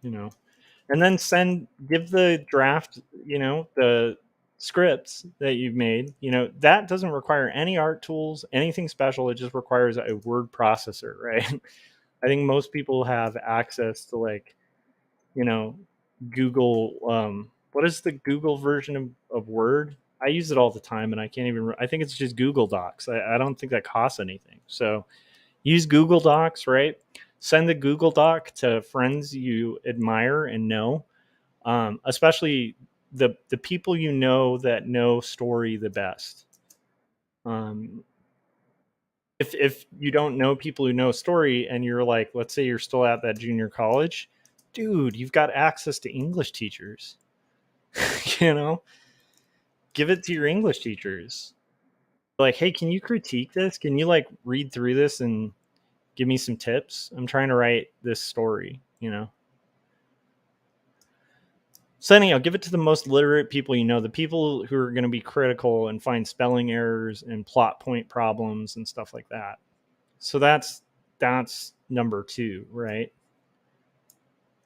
S1: and then give the draft, the scripts that you've made, that doesn't require any art tools, anything special. It just requires a word processor, right? I think most people have access to like, Google, what is the Google version of Word? I use it all the time, and I can't even. I think it's just Google Docs. I don't think that costs anything. So use Google Docs, right? Send the Google Doc to friends you admire and know, especially the people that know story the best. If you don't know people who know story, and you're like, let's say you're still at that junior college, dude, you've got access to English teachers. Give it to your English teachers. Like, hey, can you critique this? Can you like read through this and give me some tips? I'm trying to write this story, So anyhow, give it to the most literate people, the people who are going to be critical and find spelling errors and plot point problems and stuff like that. So that's number 2, right?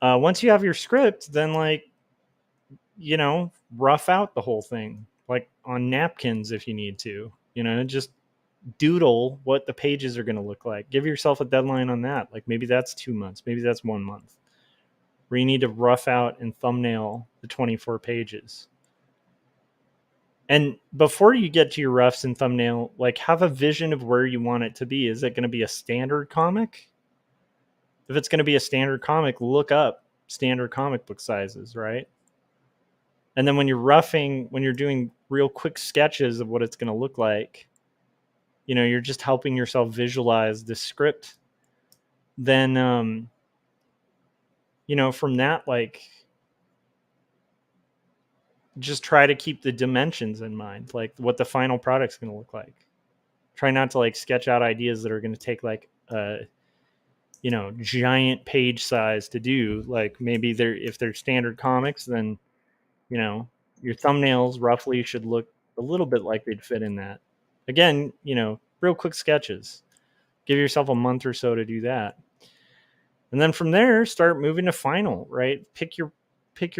S1: Once you have your script, then like, rough out the whole thing, like on napkins if you need to, just doodle what the pages are going to look like. Give yourself a deadline on that. Like maybe that's 2 months, maybe that's 1 month. where you need to rough out and thumbnail the 24 pages. And before you get to your roughs and thumbnail, like have a vision of where you want it to be. Is it going to be a standard comic? If it's going to be a standard comic, look up standard comic book sizes, right? And then when you're roughing, when you're doing real quick sketches of what it's going to look like, you're just helping yourself visualize the script. Then, from that, like, just try to keep the dimensions in mind, like what the final product's going to look like. Try not to like sketch out ideas that are going to take like a giant page size to do. Like maybe if they're standard comics, then your thumbnails roughly should look a little bit like they'd fit in that. Again, real quick sketches. Give yourself a month or so to do that. And then from there, start moving to final, right? Pick your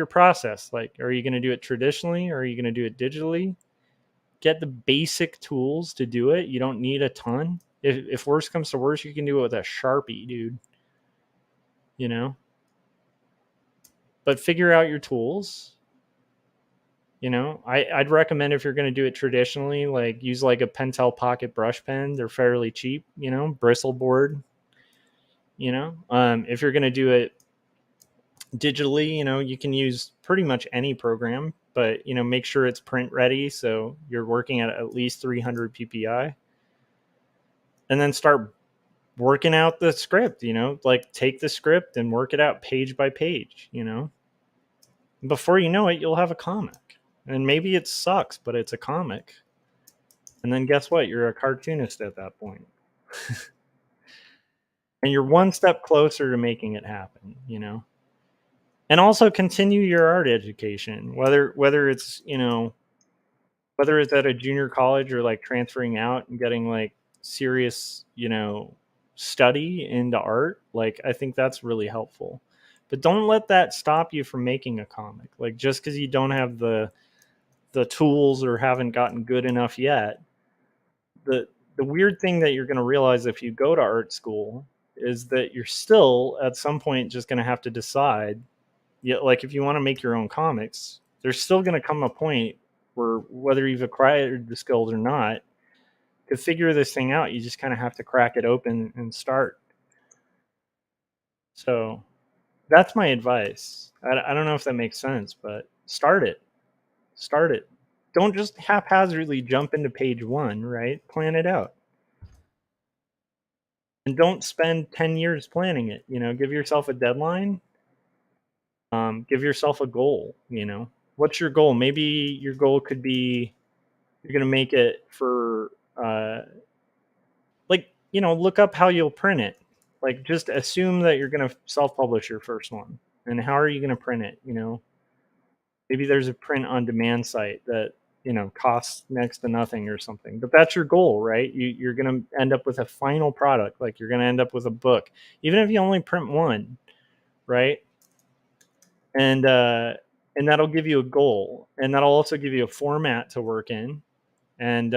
S1: process. Like, are you going to do it traditionally or are you going to do it digitally? Get the basic tools to do it. You don't need a ton. If worse comes to worse, you can do it with a Sharpie, dude. But figure out your tools. I'd recommend if you're going to do it traditionally, like use like a Pentel Pocket brush pen. They're fairly cheap, bristle board. If you're going to do it digitally, you can use pretty much any program, but make sure it's print ready, so you're working at least 300 ppi, and then start working out the script. Like take the script and work it out page by page. Before you know it, you'll have a comic, and maybe it sucks, but it's a comic. And then guess what? You're a cartoonist at that point. And you're one step closer to making it happen. And also continue your art education, whether it's at a junior college or like transferring out and getting like serious study into art. Like I think that's really helpful. But don't let that stop you from making a comic. Like just because you don't have the tools or haven't gotten good enough yet, the weird thing that you're going to realize if you go to art school is that you're still at some point just going to have to decide. Yeah, like if you want to make your own comics, there's still going to come a point where whether you've acquired the skills or not, to figure this thing out, you just kind of have to crack it open and start. So that's my advice. I don't know if that makes sense, but start it. Don't just haphazardly jump into page 1, right? Plan it out. And don't spend 10 years planning it. Give yourself a deadline. Give yourself a goal. What's your goal? Maybe your goal could be you're going to make it for look up how you'll print it. Like just assume that you're going to self-publish your first one, and how are you going to print it? Maybe there's a print on demand site that costs next to nothing or something, but that's your goal, right? You're going to end up with a final product. Like you're going to end up with a book, even if you only print one, right? And that'll give you a goal, and that'll also give you a format to work in. And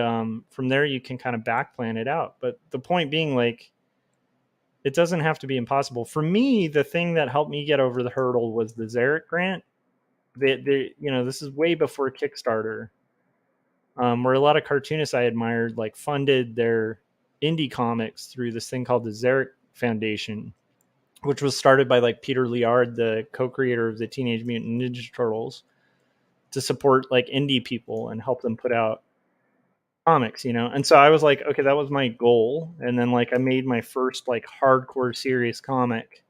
S1: from there, you can kind of back plan it out. But the point being, like, it doesn't have to be impossible. For me, the thing that helped me get over the hurdle was the Zarek grant. This is way before Kickstarter, where a lot of cartoonists I admired like funded their indie comics through this thing called the Zarek Foundation, which was started by like Peter Liard, the co-creator of the Teenage Mutant Ninja Turtles, to support like indie people and help them put out comics. And so I was like, okay, that was my goal. And then like I made my first like hardcore serious comic,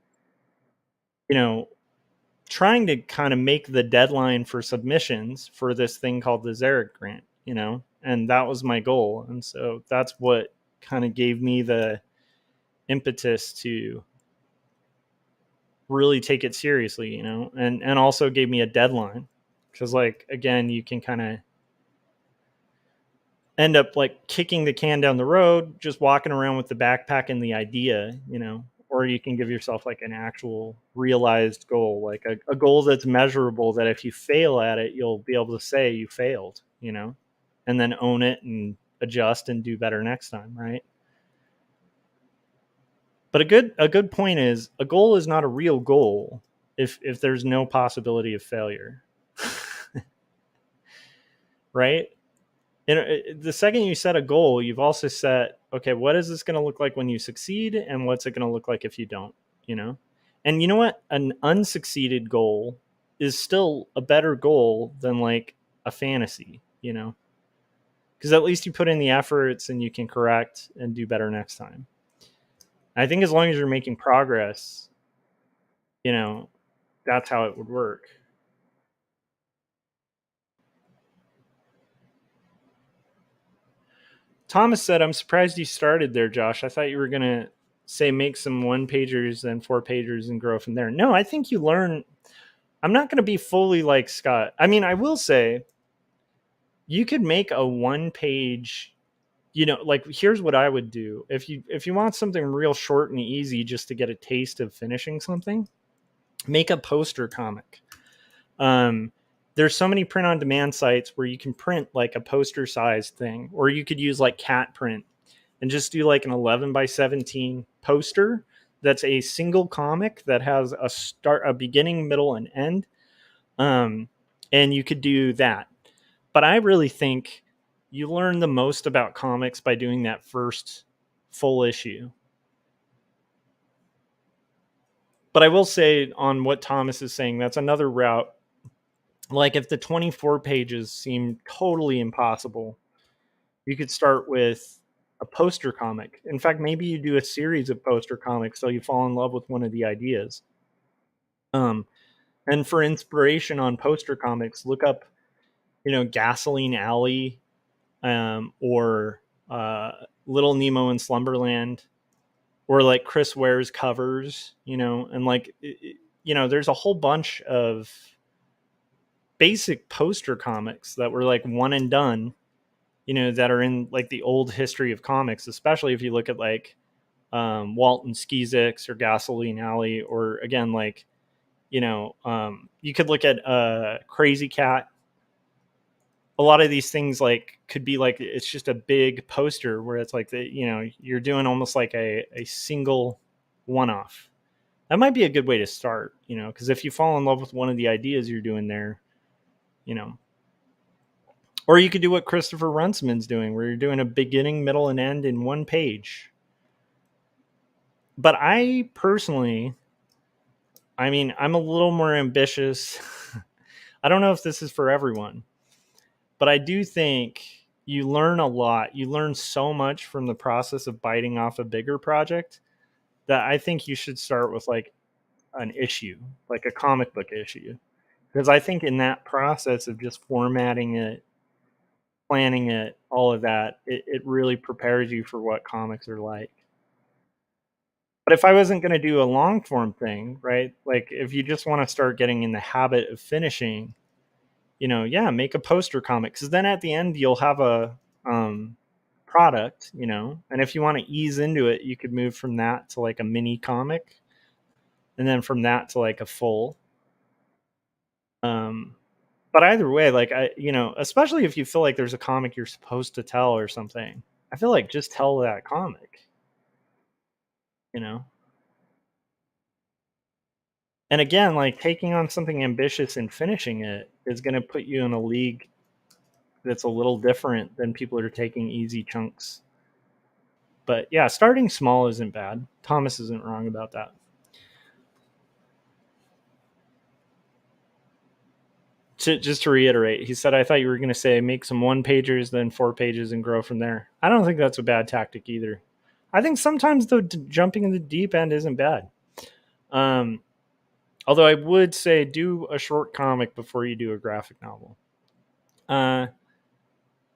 S1: trying to kind of make the deadline for submissions for this thing called the Zarek grant, and that was my goal. And so that's what kind of gave me the impetus to really take it seriously, and also gave me a deadline, because like, again, you can kind of end up like kicking the can down the road, just walking around with the backpack and the idea, or you can give yourself like an actual realized goal, like a goal that's measurable, that if you fail at it, you'll be able to say you failed, and then own it and adjust and do better next time, right? But a good point is, a goal is not a real goal if there's no possibility of failure. Right? And the second you set a goal, you've also set, okay, what is this going to look like when you succeed, and what's it going to look like if you don't, you know? And you know what? An unsucceeded goal is still a better goal than like a fantasy, you know? Because at least you put in the efforts and you can correct and do better next time. I think as long as you're making progress, you know, that's how it would work. Thomas said, I'm surprised you started there, Josh. I thought you were going to say make some 1-pagers, then 4-pagers, and grow from there. No, I think you learn. I'm not going to be fully like Scott. I mean, I will say you could make a 1-page, you know, like here's what I would do. If you want something real short and easy just to get a taste of finishing something, make a poster comic. There's so many print on demand sites where you can print like a poster sized thing, or you could use like cat print and just do like an 11 by 17 poster that's a single comic that has a beginning, middle, and end. And you could do that. But I really think you learn the most about comics by doing that first full issue. But I will say on what Thomas is saying, that's another route. Like if the 24 pages seem totally impossible, you could start with a poster comic. In fact, maybe you do a series of poster comics till you fall in love with one of the ideas. And for inspiration on poster comics, look up, you know, Gasoline Alley, or Little Nemo in Slumberland, or like Chris Ware's covers, you know, and like, you know, there's a whole bunch of basic poster comics that were like one and done, you know, that are in like the old history of comics, especially if you look at like Walton Skizix or Gasoline Alley, or again, like, you know, you could look at Crazy Cat. A lot of these things like could be like, it's just a big poster where it's like the, you know, you're doing almost like a single one-off. That might be a good way to start, you know, because if you fall in love with one of the ideas you're doing there, you know, or you could do what Christopher Runciman's doing, where you're doing a beginning, middle, and end in one page. But I personally, I mean, I'm a little more ambitious. I don't know if this is for everyone, but I do think you learn a lot. You learn so much from the process of biting off a bigger project that I think you should start with like an issue, like a comic book issue. Because I think in that process of just formatting it, planning it, all of that, it really prepares you for what comics are like. But if I wasn't going to do a long form thing, right? Like if you just want to start getting in the habit of finishing, you know, yeah, make a poster comic, because then at the end you'll have a product, you know, and if you want to ease into it, you could move from that to like a mini comic, and then from that to like a full. But either way, like I, you know, especially if you feel like there's a comic you're supposed to tell or something, I feel like just tell that comic, you know. And again, like taking on something ambitious and finishing it is going to put you in a league that's a little different than people that are taking easy chunks. But yeah, starting small isn't bad. Thomas isn't wrong about that. Just to reiterate, he said, I thought you were going to say make some 1-pagers, then 4 pages, and grow from there. I don't think that's a bad tactic either. I think sometimes, though, jumping in the deep end isn't bad. Although I would say do a short comic before you do a graphic novel.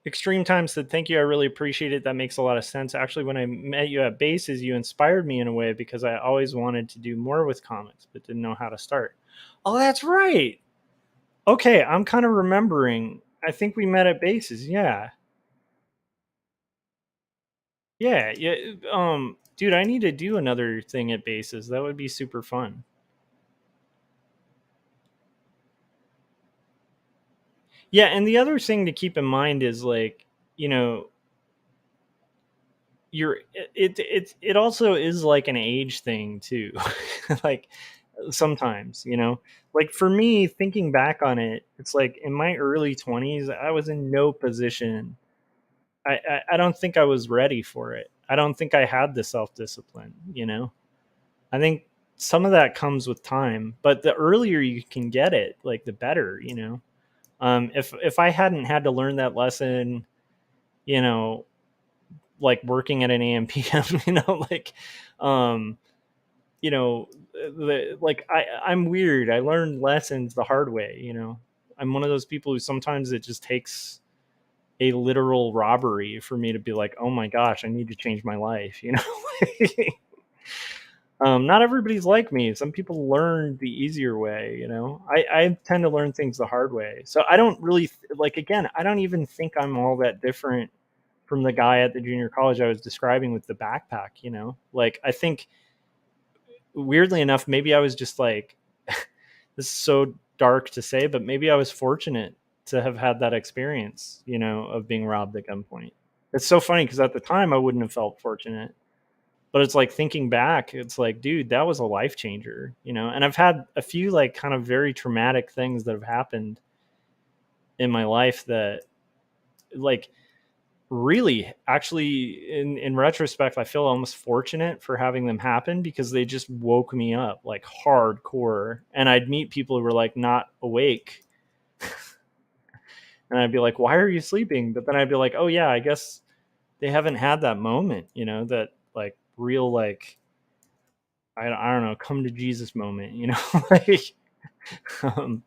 S1: Extreme Time said, thank you. I really appreciate it. That makes a lot of sense. Actually, when I met you at Bases, you inspired me in a way because I always wanted to do more with comics, but didn't know how to start. Oh, that's right. Okay, I'm kind of remembering. I think we met at Bases. Yeah. Yeah. Dude, I need to do another thing at Bases. That would be super fun. Yeah, and the other thing to keep in mind is like, you know, it also is like an age thing too. Like sometimes, like for me, thinking back on it, it's like in my early 20s, I was in no position. I don't think I was ready for it. I don't think I had the self-discipline. I think some of that comes with time, but the earlier you can get it, like the better. If I hadn't had to learn that lesson, you know like working at an AM PM, like um like I'm weird. I learned lessons the hard way. I'm one of those people who sometimes it just takes a literal robbery for me to be like, oh my gosh, I need to change my life. Not everybody's like me. Some people learn the easier way. I tend to learn things the hard way. So I don't really like, again, I don't even think I'm all that different from the guy at the junior college I was describing with the backpack. Like, I think weirdly enough, maybe I was just like, this is so dark to say, but maybe I was fortunate to have had that experience, of being robbed at gunpoint. It's so funny because at the time I wouldn't have felt fortunate, but it's like thinking back, it's like, dude, that was a life changer. And I've had a few like kind of very traumatic things that have happened in my life that, like, really, actually, in retrospect, I feel almost fortunate for having them happen because they just woke me up like hardcore. And I'd meet people who were like not awake, and I'd be like, why are you sleeping? But then I'd be like, oh yeah, I guess they haven't had that moment, that like real, like, I don't know, come to Jesus moment, like, um,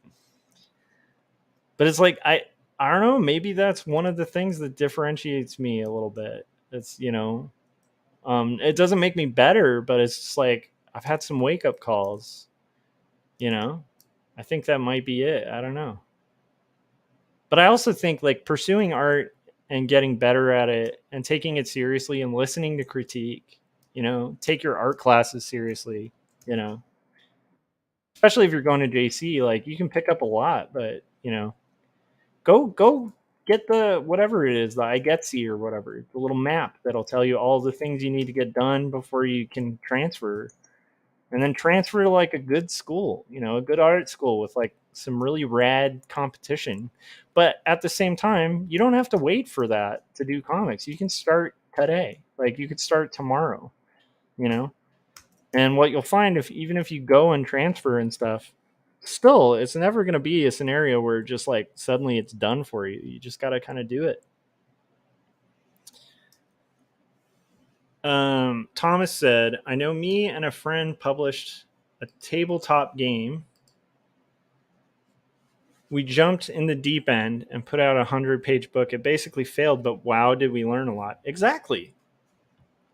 S1: but it's like, I don't know, maybe that's one of the things that differentiates me a little bit. It's, it doesn't make me better, but it's just like I've had some wake up calls, you know. I think that might be it. I don't know. But I also think like pursuing art and getting better at it and taking it seriously and listening to critique, take your art classes seriously, you know. Especially if you're going to JC, like you can pick up a lot, but go get the whatever it is, the iGetsy or whatever, the little map that'll tell you all the things you need to get done before you can transfer, and then transfer to like a good school, a good art school with like some really rad competition. But at the same time, you don't have to wait for that to do comics. You can start today. Like you could start tomorrow, you know? And what you'll find, if even if you go and transfer and stuff, still it's never going to be a scenario where just like suddenly it's done for you. You just got to kind of do it. Thomas said, I know me and a friend published a tabletop game. We jumped in the deep end and put out a 100-page book. It basically failed, but wow, did we learn a lot. Exactly.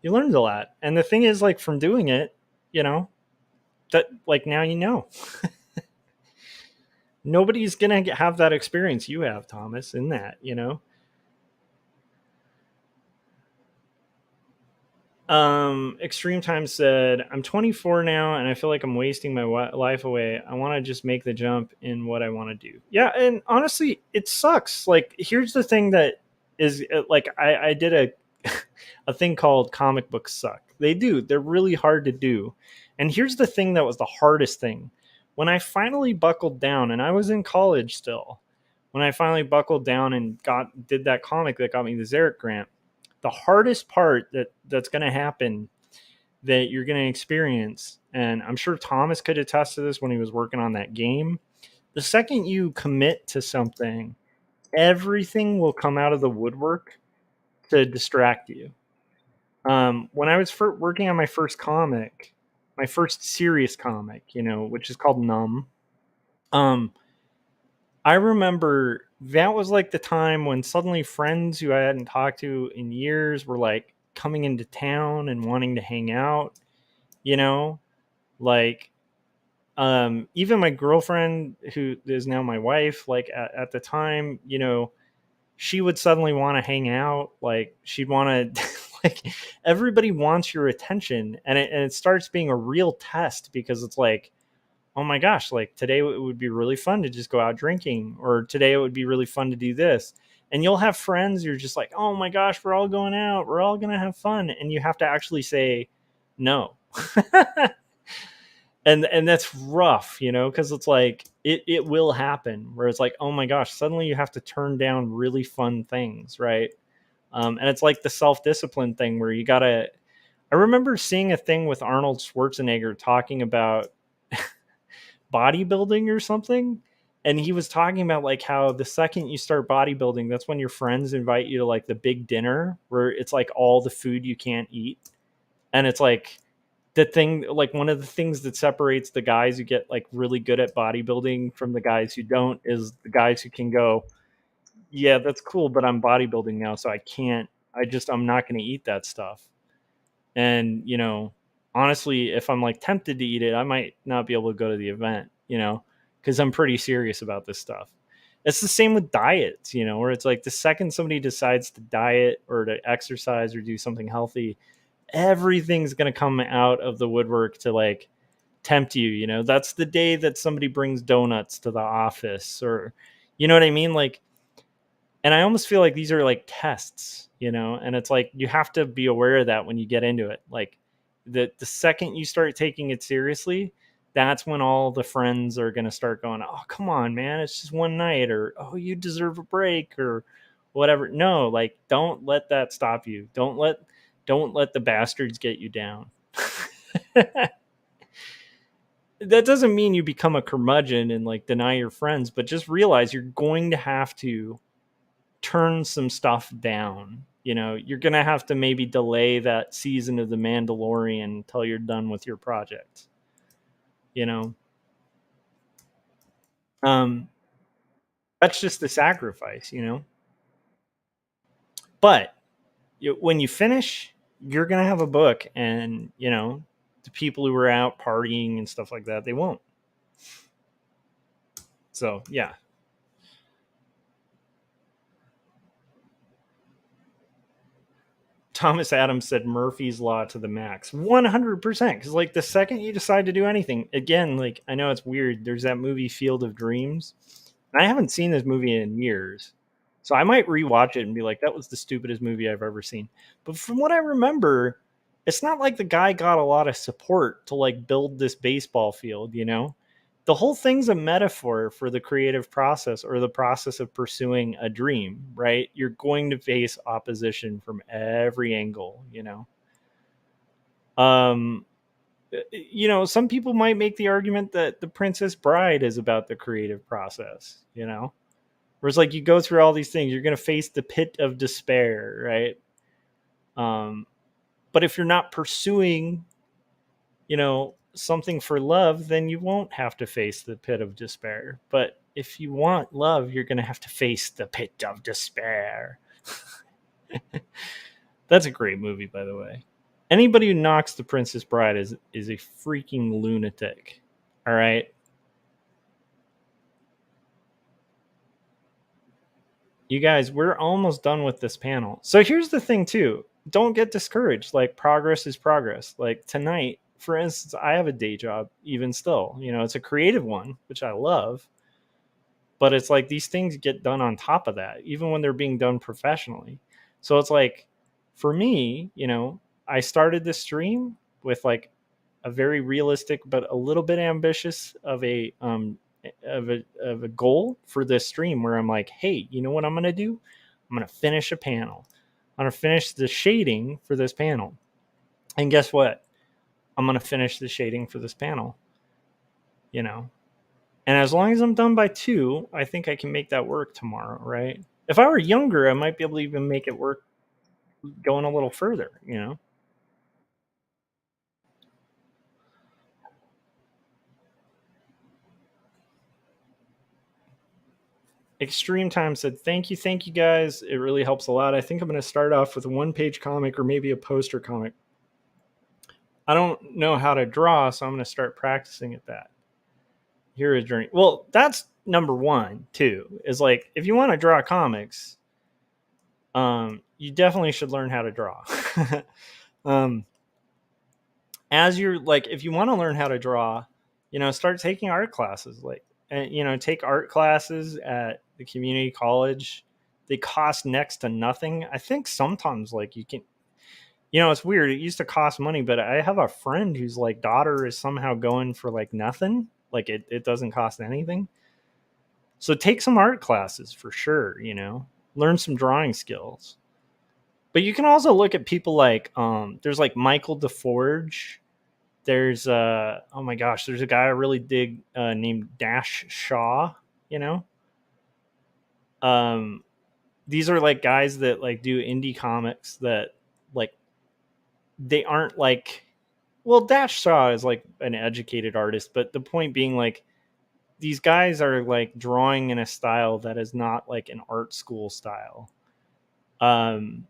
S1: You learned a lot. And the thing is, like, from doing it, that like now nobody's going to have that experience you have, Thomas, in that, Extreme Time said, I'm 24 now and I feel like I'm wasting my life away. I want to just make the jump in what I want to do. Yeah. And honestly, it sucks. Like, here's the thing that is like, I did a thing called comic books suck. They do. They're really hard to do. And here's the thing that was the hardest thing. When I finally buckled down, and I was in college still, when I finally buckled down and did that comic that got me the Zarek grant, the hardest part that's going to happen, that you're going to experience, and I'm sure Thomas could attest to this when he was working on that game, the second you commit to something, everything will come out of the woodwork to distract you. When I was working on my first comic, my first serious comic, which is called Numb, I remember that was like the time when suddenly friends who I hadn't talked to in years were like coming into town and wanting to hang out, like, even my girlfriend, who is now my wife, like at the time, she would suddenly want to hang out. Like she'd want to, like, everybody wants your attention, and it starts being a real test because it's like, oh my gosh, like today it would be really fun to just go out drinking, or today it would be really fun to do this. And you'll have friends, you're just like, oh my gosh, we're all going out, we're all going to have fun. And you have to actually say no. And that's rough, because it's like it will happen where it's like, oh my gosh, suddenly you have to turn down really fun things, right? And it's like the self-discipline thing where you gotta. I remember seeing a thing with Arnold Schwarzenegger talking about bodybuilding or something, and he was talking about like how the second you start bodybuilding, that's when your friends invite you to like the big dinner where it's like all the food you can't eat, and it's like the thing, like one of the things that separates the guys who get like really good at bodybuilding from the guys who don't is the guys who can go, yeah, that's cool, but I'm bodybuilding now, so I can't. I'm not going to eat that stuff. And honestly, if I'm like tempted to eat it, I might not be able to go to the event, because I'm pretty serious about this stuff. It's the same with diets, where it's like the second somebody decides to diet or to exercise or do something healthy, everything's going to come out of the woodwork to like tempt you. That's the day that somebody brings donuts to the office, or you know what I mean, like. And I almost feel like these are like tests, and it's like you have to be aware of that when you get into it. Like the second you start taking it seriously, that's when all the friends are going to start going, oh come on man, it's just one night, or oh you deserve a break, or whatever. No, like don't let that stop you. Don't let the bastards get you down. That doesn't mean you become a curmudgeon and like deny your friends, but just realize you're going to have to turn some stuff down. You're going to have to maybe delay that season of The Mandalorian until you're done with your project. You know, um, that's just the sacrifice, But when you finish, you're going to have a book, and, the people who are out partying and stuff like that, they won't. So, yeah. Thomas Adams said Murphy's Law to the max. 100%. Because, like, the second you decide to do anything, again, like, I know it's weird. There's that movie Field of Dreams. And I haven't seen this movie in years. So I might rewatch it and be like, that was the stupidest movie I've ever seen. But from what I remember, it's not like the guy got a lot of support to, like, build this baseball field, The whole thing's a metaphor for the creative process or the process of pursuing a dream, right? You're going to face opposition from every angle, Um, some people might make the argument that The Princess Bride is about the creative process, Whereas like you go through all these things, you're going to face the pit of despair, right? But if you're not pursuing, something for love, then you won't have to face the pit of despair. But if you want love, you're going to have to face the pit of despair. That's a great movie, by the way. Anybody who knocks The Princess Bride is a freaking lunatic. All right. You guys, we're almost done with this panel. So here's the thing too. Don't get discouraged. Like progress is progress. Like tonight, for instance, I have a day job even still. It's a creative one, which I love. But it's like these things get done on top of that, even when they're being done professionally. So it's like for me, I started this stream with like a very realistic but a little bit ambitious of a goal for this stream where I'm like, hey, you know what I'm going to do? I'm going to finish a panel. I'm going to finish the shading for this panel. And guess what? I'm going to finish the shading for this panel. And as long as I'm done by 2, I think I can make that work tomorrow, right? If I were younger, I might be able to even make it work going a little further, Extreme Time said, thank you guys. It really helps a lot. I think I'm going to start off with a 1-page comic or maybe a poster comic. I don't know how to draw, so I'm going to start practicing at that. Hero's Journey. Well, that's number 1 too. Is like if you want to draw comics, you definitely should learn how to draw. As you're like, if you want to learn how to draw, start taking art classes. Like, and take art classes at the community college. They cost next to nothing. I think sometimes like you can. It's weird. It used to cost money, but I have a friend whose like daughter is somehow going for like nothing. Like it doesn't cost anything. So take some art classes for sure, learn some drawing skills. But you can also look at people like there's like Michael DeForge. There's oh my gosh, there's a guy I really dig named Dash Shaw, you know. Um these are like guys that like do indie comics that like they aren't like well, Dash Shaw is like an educated artist, but the point being like these guys are like drawing in a style that is not like an art school style. Um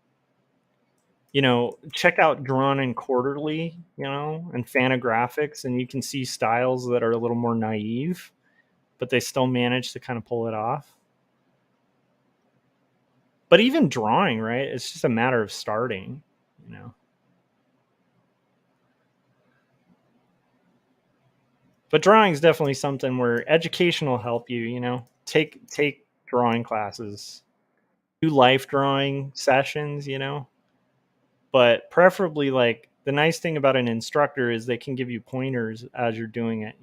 S1: check out Drawn and Quarterly, and Fantagraphics, and you can see styles that are a little more naive, but they still manage to kind of pull it off. But even drawing, right? It's just a matter of starting, you know. But drawing is definitely something where education will help you, Take drawing classes, do life drawing sessions, But preferably like the nice thing about an instructor is they can give you pointers as you're doing it.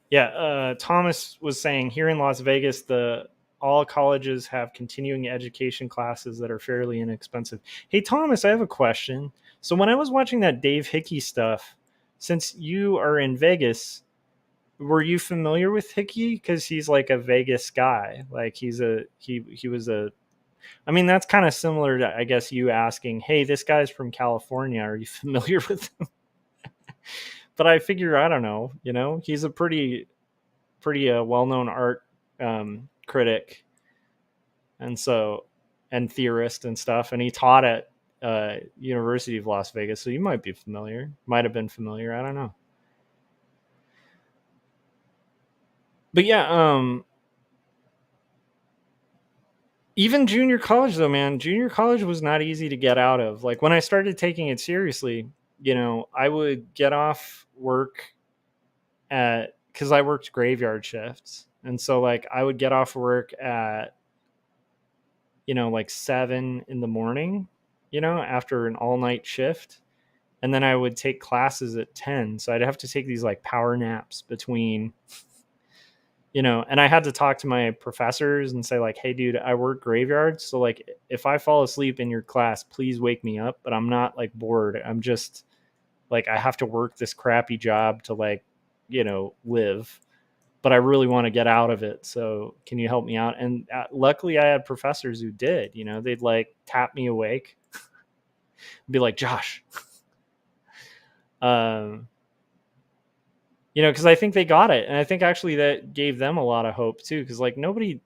S1: Yeah, Thomas was saying here in Las Vegas, the all colleges have continuing education classes that are fairly inexpensive. Hey, Thomas, I have a question. So when I was watching that Dave Hickey stuff, since you are in Vegas, were you familiar with Hickey? Because he's like a Vegas guy. Like he was a. I mean, that's kind of similar to I guess you asking, "Hey, this guy's from California. Are you familiar with him?" But I figure I don't know. He's a pretty well-known art critic, and theorist and stuff, and he taught at University of Las Vegas, so you might be familiar, might have been familiar, I don't know. But yeah, even junior college though, man, junior college was not easy to get out of. Like when I started taking it seriously, I would get off work at because I worked graveyard shifts, and so like I would get off work at like 7 in the morning, after an all night shift. And then I would take classes at 10. So I'd have to take these like power naps between, and I had to talk to my professors and say, like, hey, dude, I work graveyards. So like if I fall asleep in your class, please wake me up. But I'm not like bored. I'm just like, I have to work this crappy job to like, live. But I really want to get out of it. So can you help me out? And luckily I had professors who did, they'd like tap me awake, be like, Josh, um, because I think they got it. And I think actually that gave them a lot of hope too. Cause like nobody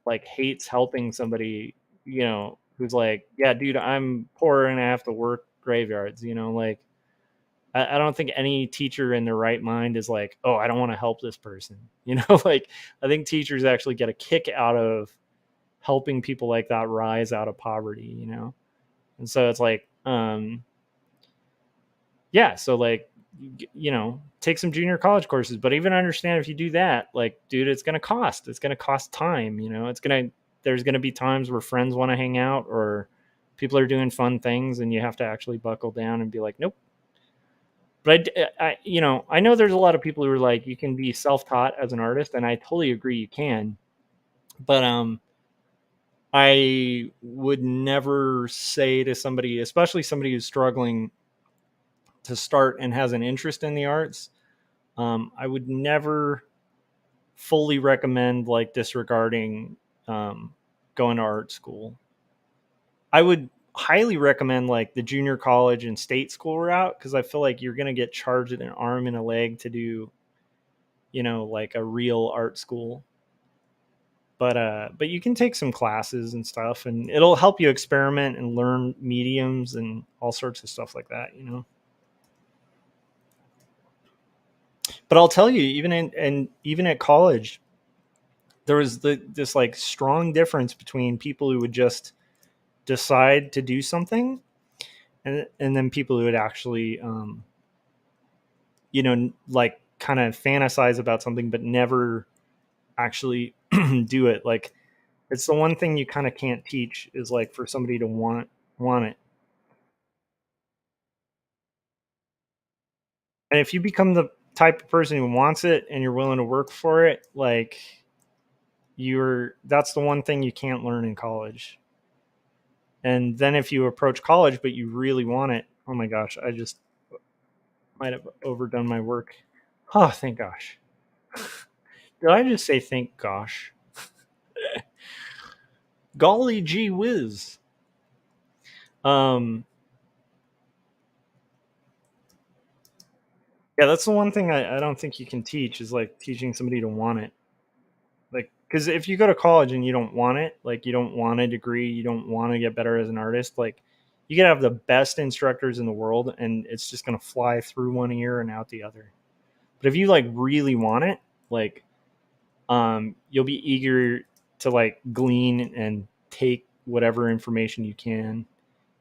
S1: like hates helping somebody, who's like, yeah, dude, I'm poor and I have to work graveyards, like, I don't think any teacher in their right mind is like, oh, I don't want to help this person. Like I think teachers actually get a kick out of helping people like that rise out of poverty, And so it's like, yeah, so like, take some junior college courses, but even understand if you do that, like, dude, it's going to cost time, there's going to be times where friends want to hang out or people are doing fun things and you have to actually buckle down and be like, nope. But I know there's a lot of people who are like, you can be self-taught as an artist, and I totally agree you can. But I would never say to somebody, especially somebody who's struggling to start and has an interest in the arts, I would never fully recommend like disregarding going to art school. I would highly recommend like the junior college and state school route because I feel like you're going to get charged an arm and a leg to do, like a real art school. But you can take some classes and stuff, and it'll help you experiment and learn mediums and all sorts of stuff like that. But I'll tell you, even at college, there was this like strong difference between people who would just decide to do something and then people who would actually like kind of fantasize about something but never actually do it. Like it's the one thing you kind of can't teach is like for somebody to want it. And if you become the type of person who wants it and you're willing to work for it, like that's the one thing you can't learn in college. And then if you approach college but you really want it, oh my gosh, I just might have overdone my work. Oh, thank gosh. Did I just say thank gosh? Golly gee whiz. Um yeah, that's the one thing I don't think you can teach is like teaching somebody to want it. Like, because if you go to college and you don't want it, like you don't want a degree, you don't want to get better as an artist, like you can have the best instructors in the world and it's just going to fly through one ear and out the other. But if you like really want it, like you'll be eager to like glean and take whatever information you can.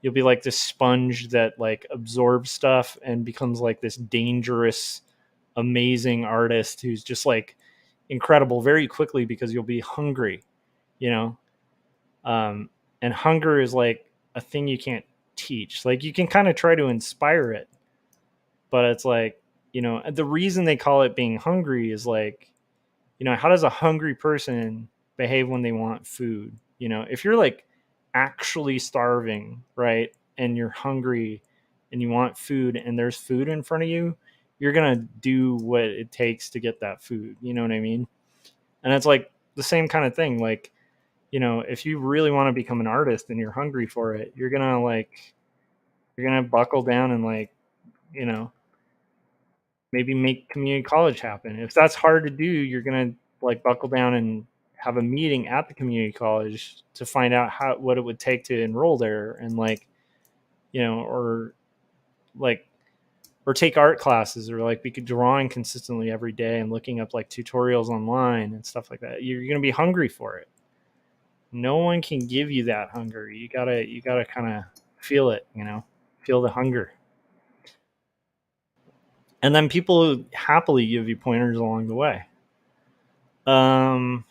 S1: You'll be like this sponge that like absorbs stuff and becomes like this dangerous, amazing artist who's just like incredible very quickly because you'll be hungry, you know. And hunger is like a thing you can't teach. Like you can kind of try to inspire it, but it's like, you know, the reason they call it being hungry is like, you know, how does a hungry person behave when they want food? You know, if you're like actually starving, right, and you're hungry and you want food and there's food in front of you, you're going to do what it takes to get that food. You know what I mean? And it's like the same kind of thing. Like, you know, if you really want to become an artist and you're hungry for it, you're going to buckle down and like, you know, maybe make community college happen. If that's hard to do, you're going to like buckle down and have a meeting at the community college to find out what it would take to enroll there and like, you know, like or take art classes or like be drawing consistently every day and looking up like tutorials online and stuff like that. You're going to be hungry for it. No one can give you that hunger. You gotta kind of feel it, you know, feel the hunger. And then people happily give you pointers along the way. um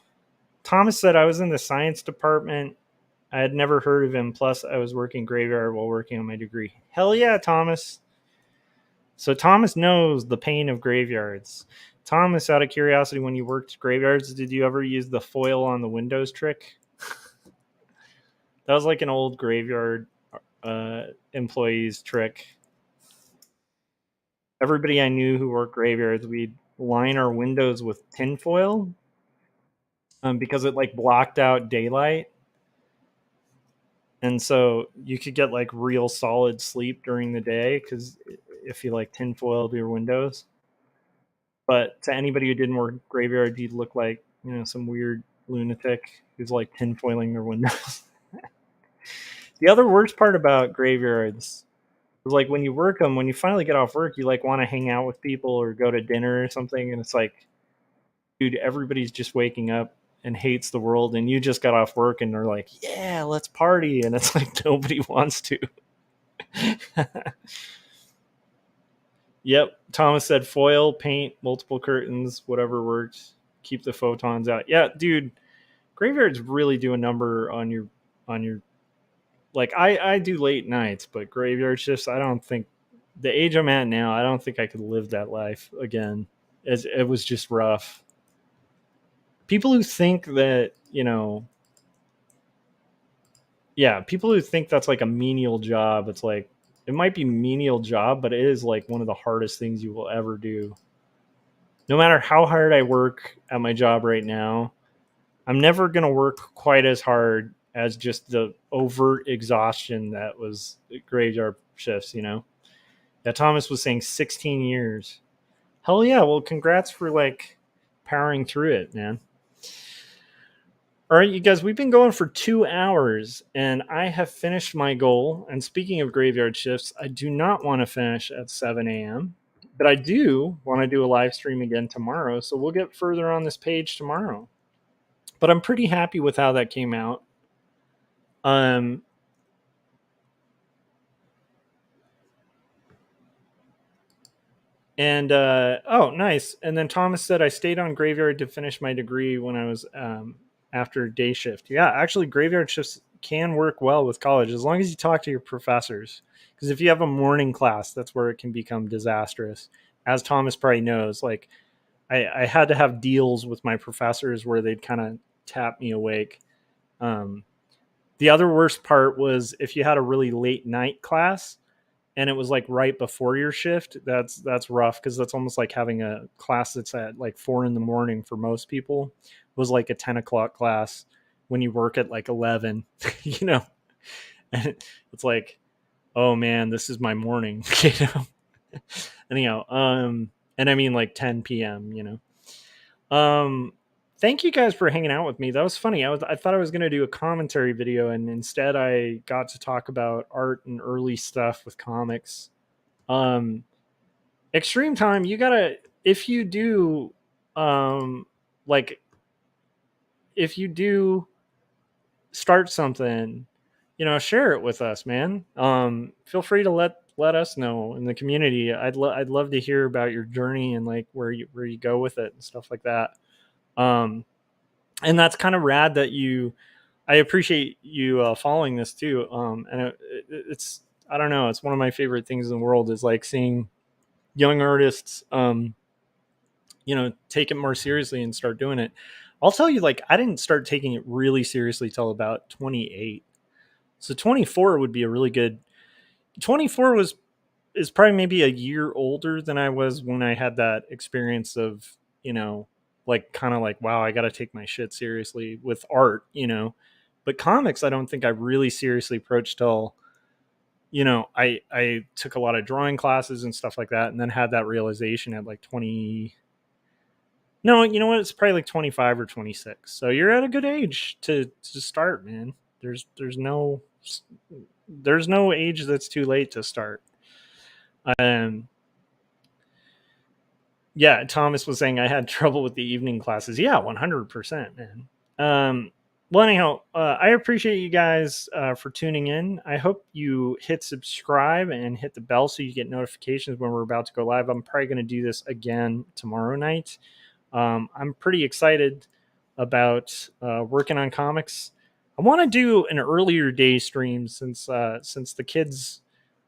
S1: Thomas said I was in the science department. I had never heard of him. Plus, I was working graveyard while working on my degree. Hell yeah, Thomas. So Thomas knows the pain of graveyards. Thomas, out of curiosity, when you worked graveyards, did you ever use the foil on the windows trick? That was like an old graveyard employees trick. Everybody I knew who worked graveyards, we'd line our windows with tinfoil because it like blocked out daylight. And so you could get like real solid sleep during the day because if you like tinfoiled your windows. But to anybody who didn't work graveyard, you'd look like, you know, some weird lunatic who's like tinfoiling their windows. The other worst part about graveyards is like when you work them, when you finally get off work, you like want to hang out with people or go to dinner or something. And it's like, dude, everybody's just waking up and hates the world. And you just got off work and they're like, yeah, let's party. And it's like, nobody wants to. Yep. Thomas said foil, paint, multiple curtains, whatever works. Keep the photons out. Yeah, dude, graveyards really do a number on your like I do late nights, but graveyard shifts, I don't think the age I'm at now, I don't think I could live that life again. It was just rough. People who think that, you know, yeah, people who think that's like a menial job, it's like it might be menial job, but it is like one of the hardest things you will ever do. No matter how hard I work at my job right now, I'm never going to work quite as hard as just the overt exhaustion that was graveyard shifts, you know? Yeah, Thomas was saying 16 years. Hell yeah. Well, congrats for like powering through it, man. All right, you guys, we've been going for 2 hours and I have finished my goal. And speaking of graveyard shifts, I do not want to finish at 7 a.m., but I do want to do a live stream again tomorrow. So we'll get further on this page tomorrow. But I'm pretty happy with how that came out. Um, And oh, nice. And then Thomas said, I stayed on graveyard to finish my degree when I was after day shift. Yeah, actually, graveyard shifts can work well with college as long as you talk to your professors. Because if you have a morning class, that's where it can become disastrous. As Thomas probably knows, like I had to have deals with my professors where they'd kind of tap me awake. Um, the other worst part was if you had a really late night class and it was like right before your shift. That's rough because that's almost like having a class that's at like 4 in the morning for most people. It was like a 10 o'clock class when you work at like 11, you know. And it's like, oh man, this is my morning, you know. Anyhow, and I mean like 10 p.m. You know. Thank you guys for hanging out with me. That was funny. I thought I was going to do a commentary video, and instead I got to talk about art and early stuff with comics. Um, Extreme Time, you gotta if you do, like if you do start something, you know, share it with us, man. Feel free to let us know in the community. I'd love to hear about your journey and like where you go with it and stuff like that. Um, and that's kind of rad that you. I appreciate you following this too. And it's I don't know, it's one of my favorite things in the world is like seeing young artists, you know, take it more seriously and start doing it. I'll tell you, like, I didn't start taking it really seriously till about 28. So 24 would be a really good. 24 was is probably maybe a year older than I was when I had that experience of, you know, like kind of like, wow, I got to take my shit seriously with art, you know. But comics, I don't think I really seriously approached till, you know, I took a lot of drawing classes and stuff like that, and then had that realization at like 20. No, you know what? It's probably like 25 or 26. So you're at a good age to start, man. There's no there's no age that's too late to start. Um yeah, Thomas was saying I had trouble with the evening classes. Yeah, 100%, man. Well, anyhow, I appreciate you guys for tuning in. I hope you hit subscribe and hit the bell so you get notifications when we're about to go live. I'm probably going to do this again tomorrow night. I'm pretty excited about working on comics. I want to do an earlier day stream since the kids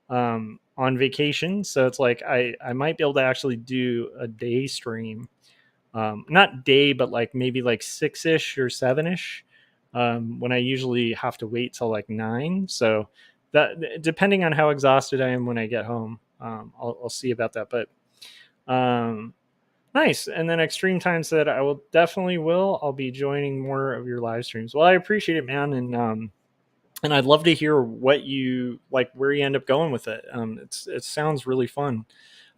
S1: on vacation, so it's like I might be able to actually do a day stream, not day, but like maybe like 6ish or 7ish, when I usually have to wait till like 9. So that depending on how exhausted I am when I get home, I'll see about that. But um, nice. And then Extreme Time said, I will definitely will. I'll be joining more of your live streams. Well, I appreciate it, man. And I'd love to hear what you like, where you end up going with it. It sounds really fun.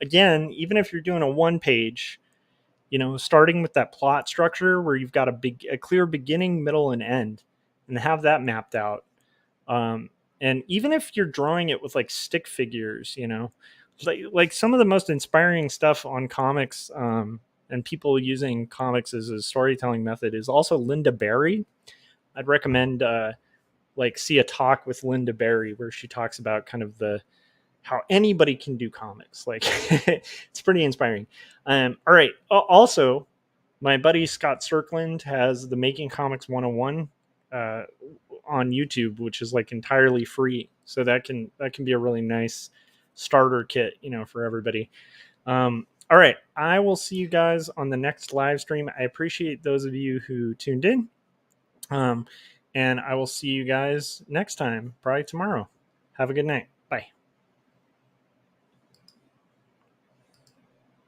S1: Again, even if you're doing a one page, you know, starting with that plot structure where you've got a clear beginning, middle, and end, and have that mapped out. Um, and even if you're drawing it with like stick figures, you know, like some of the most inspiring stuff on comics, and people using comics as a storytelling method is also Linda Barry. I'd recommend like see a talk with Linda Barry where she talks about kind of the how anybody can do comics. Like it's pretty inspiring. All right. Also, my buddy Scott Cirkland has the Making Comics 101 uh, on YouTube, which is like entirely free. So that can be a really nice starter kit, you know, for everybody. All right. I will see you guys on the next live stream. I appreciate those of you who tuned in. Um, and I will see you guys next time, probably tomorrow. Have a good night. Bye.